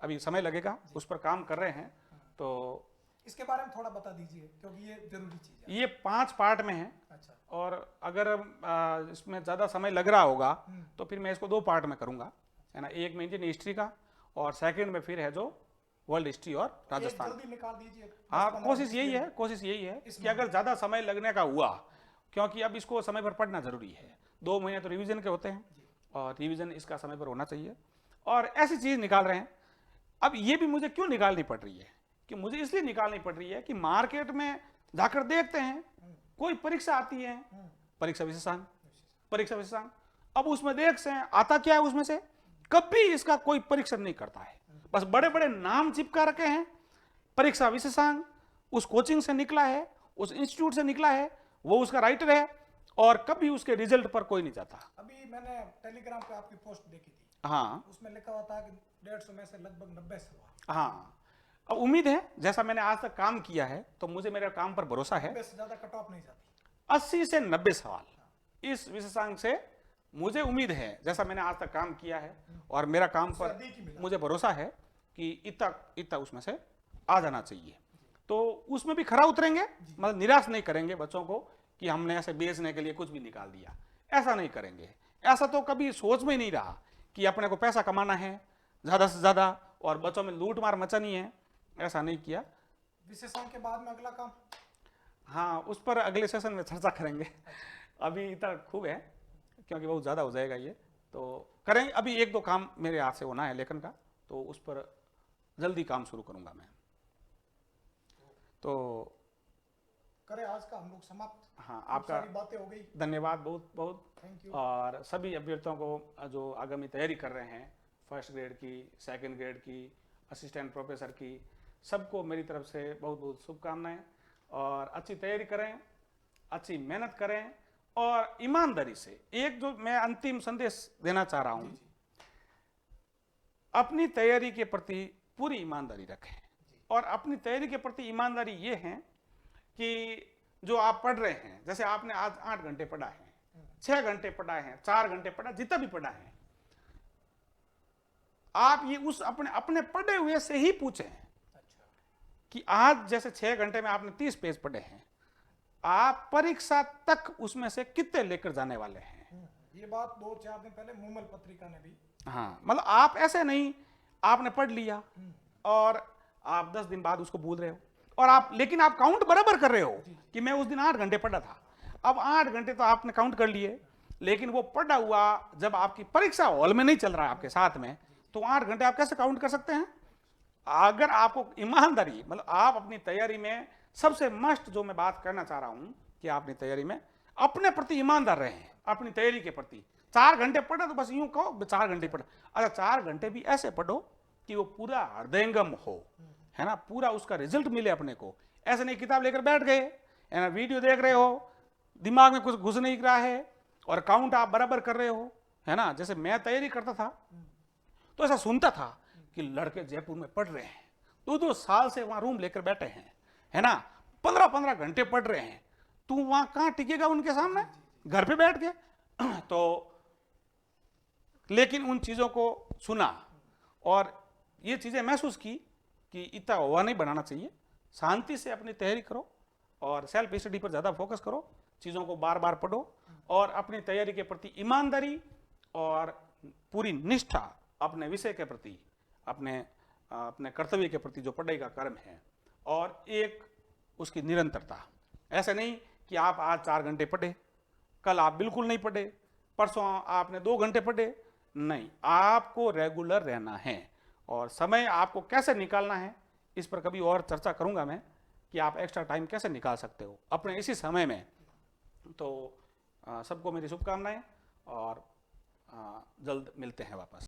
अभी समय लगेगा, उस पर काम कर रहे हैं। तो इसके बारे में थोड़ा बता दीजिए क्योंकि ये जरूरी चीज है। ये 5 पार्ट में है। अच्छा। और अगर इसमें ज़्यादा समय लग रहा होगा तो फिर मैं इसको 2 पार्ट में करूँगा, है ना। एक में इंडियन हिस्ट्री का और सेकंड में फिर है जो वर्ल्ड हिस्ट्री और राजस्थान। जल्दी निकाल दीजिए। हाँ, कोशिश यही है कि अगर ज़्यादा समय लगने का हुआ, क्योंकि अब इसको समय पर पढ़ना जरूरी है। 2 महीने तो रिवीजन के होते हैं और रिवीजन इसका समय पर होना चाहिए। और ऐसी चीज़ निकाल रहे हैं। अब ये भी मुझे क्यों निकालनी पड़ रही है, कि मुझे इसलिए निकालनी पड़ रही है कि मार्केट में जाकर देखते हैं कोई परीक्षा आती है, परीक्षा विशेषांक, अब उसमें देखते हैं आता क्या है, उसमें से कभी इसका कोई परीक्षण नहीं करता है। बस बड़े बड़े नाम चिपका रखे हैं, परीक्षा विशेषांक उस कोचिंग से निकला है, उस इंस्टीट्यूट से निकला है, वो उसका राइटर है, और कभी उसके रिजल्ट पर कोई नहीं जाता। अभी मैंने टेलीग्राम पे आपकी पोस्ट देखी थी, हाँ, उसमें लिखा हुआ था कि 150 में से लगभग 90 सवाल। हाँ, अब उम्मीद है, जैसा मैंने आज तक काम किया है तो मुझे मेरे काम पर भरोसा है। 90 से ज्यादा कट ऑफ नहीं जाती। 80 से 90 सवाल इस विशेषांक से मुझे उम्मीद है, जैसा मैंने आज तक काम किया है और मेरा काम पर मुझे भरोसा है कि इतना उसमें से आ जाना चाहिए। तो उसमें भी खरा उतरेंगे, मतलब निराश नहीं करेंगे बच्चों को कि हमने ऐसे बेचने के लिए कुछ भी निकाल दिया, ऐसा नहीं करेंगे। ऐसा तो कभी सोच में ही नहीं रहा कि अपने को पैसा कमाना है ज़्यादा से ज़्यादा और बच्चों में लूट मार मचानी है, ऐसा नहीं किया। विशेषांक के बाद में अगला काम, हाँ, उस पर अगले सेशन में चर्चा करेंगे। अभी इतना खूब है क्योंकि बहुत ज़्यादा हो जाएगा ये, तो करेंगे। अभी 1-2 काम मेरे हाथ से होना है लेखन का, तो उस पर जल्दी काम शुरू करूंगा मैं। तो करें आज का हम लोग समाप्त। हाँ, आपका बातें हो गई, धन्यवाद बहुत बहुत। Thank you. और सभी अभ्यर्थियों को जो आगामी तैयारी कर रहे हैं, फर्स्ट ग्रेड की, सेकंड ग्रेड की, असिस्टेंट प्रोफेसर की, सबको मेरी तरफ से बहुत बहुत शुभकामनाएं। और अच्छी तैयारी करें, अच्छी मेहनत करें और ईमानदारी से। एक जो मैं अंतिम संदेश देना चाह रहा हूं, अपनी तैयारी के प्रति पूरी ईमानदारी रखें। और अपनी तैयारी के प्रति ईमानदारी ये है कि जो आप पढ़ रहे हैं, जैसे आपने आज 8 घंटे पढ़ा है, 6 घंटे पढ़ा है, 4 घंटे पढ़ा, जितना भी पढ़ा है, आप ये उस अपने पढ़े हुए से ही पूछें कि आज जैसे 6 घंटे में आपने 30 पेज पढ़े हैं, आप परीक्षा तक उसमें से कितने लेकर जाने वाले हैं। ये बात 2-4 दिन पहले मूमल पत्रिका ने भी, हाँ, मतलब आप ऐसे नहीं, आपने पढ़ लिया और आप 10 दिन बाद उसको भूल रहे हो, और आप लेकिन आप काउंट बराबर कर रहे हो कि मैं उस दिन 8 घंटे पढ़ा था। अब 8 घंटे तो आपने काउंट कर लिए, लेकिन वो पढ़ा हुआ जब आपकी परीक्षा हॉल में नहीं चल रहा है आपके साथ में, तो 8 घंटे आप कैसे काउंट कर सकते हैं। अगर आपको ईमानदारी, मतलब आप अपनी तैयारी में सबसे मस्ट जो मैं बात करना चाह रहा हूं कि आप अपनी तैयारी में अपने प्रति ईमानदार रहें, अपनी तैयारी के प्रति। 4 घंटे पढ़ा तो बस यूं कहो 4 घंटे पढ़ा, अच्छा 4 घंटे भी ऐसे पढ़ो कि वो पूरा हृदयंगम हो, है ना, पूरा उसका रिजल्ट मिले अपने को। ऐसे नहीं किताब लेकर बैठ गए, है ना, वीडियो देख रहे हो, दिमाग में कुछ घुस नहीं रहा है और काउंट आप बराबर कर रहे हो, है ना। जैसे मैं तैयारी करता था तो ऐसा सुनता था कि लड़के जयपुर में पढ़ रहे हैं, 2-2 साल से वहां रूम लेकर बैठे हैं, है ना, 15-15 घंटे पढ़ रहे हैं, तू वहां कहां टिकेगा उनके सामने, घर पे बैठ के। तो लेकिन उन चीजों को सुना और ये चीजें महसूस की कि इतना हुआ नहीं बनाना चाहिए। शांति से अपनी तैयारी करो और सेल्फ स्टडी पर ज़्यादा फोकस करो, चीज़ों को बार बार पढ़ो और अपनी तैयारी के प्रति ईमानदारी और पूरी निष्ठा अपने विषय के प्रति, अपने अपने कर्तव्य के प्रति जो पढ़ाई का कर्म है, और एक उसकी निरंतरता। ऐसा नहीं कि आप आज 4 घंटे पढ़े, कल आप बिल्कुल नहीं पढ़े, परसों आपने 2 घंटे पढ़े, नहीं, आपको रेगुलर रहना है। और समय आपको कैसे निकालना है, इस पर कभी और चर्चा करूंगा मैं, कि आप एक्स्ट्रा टाइम कैसे निकाल सकते हो अपने इसी समय में। तो सबको मेरी शुभकामनाएं, और जल्द मिलते हैं वापस।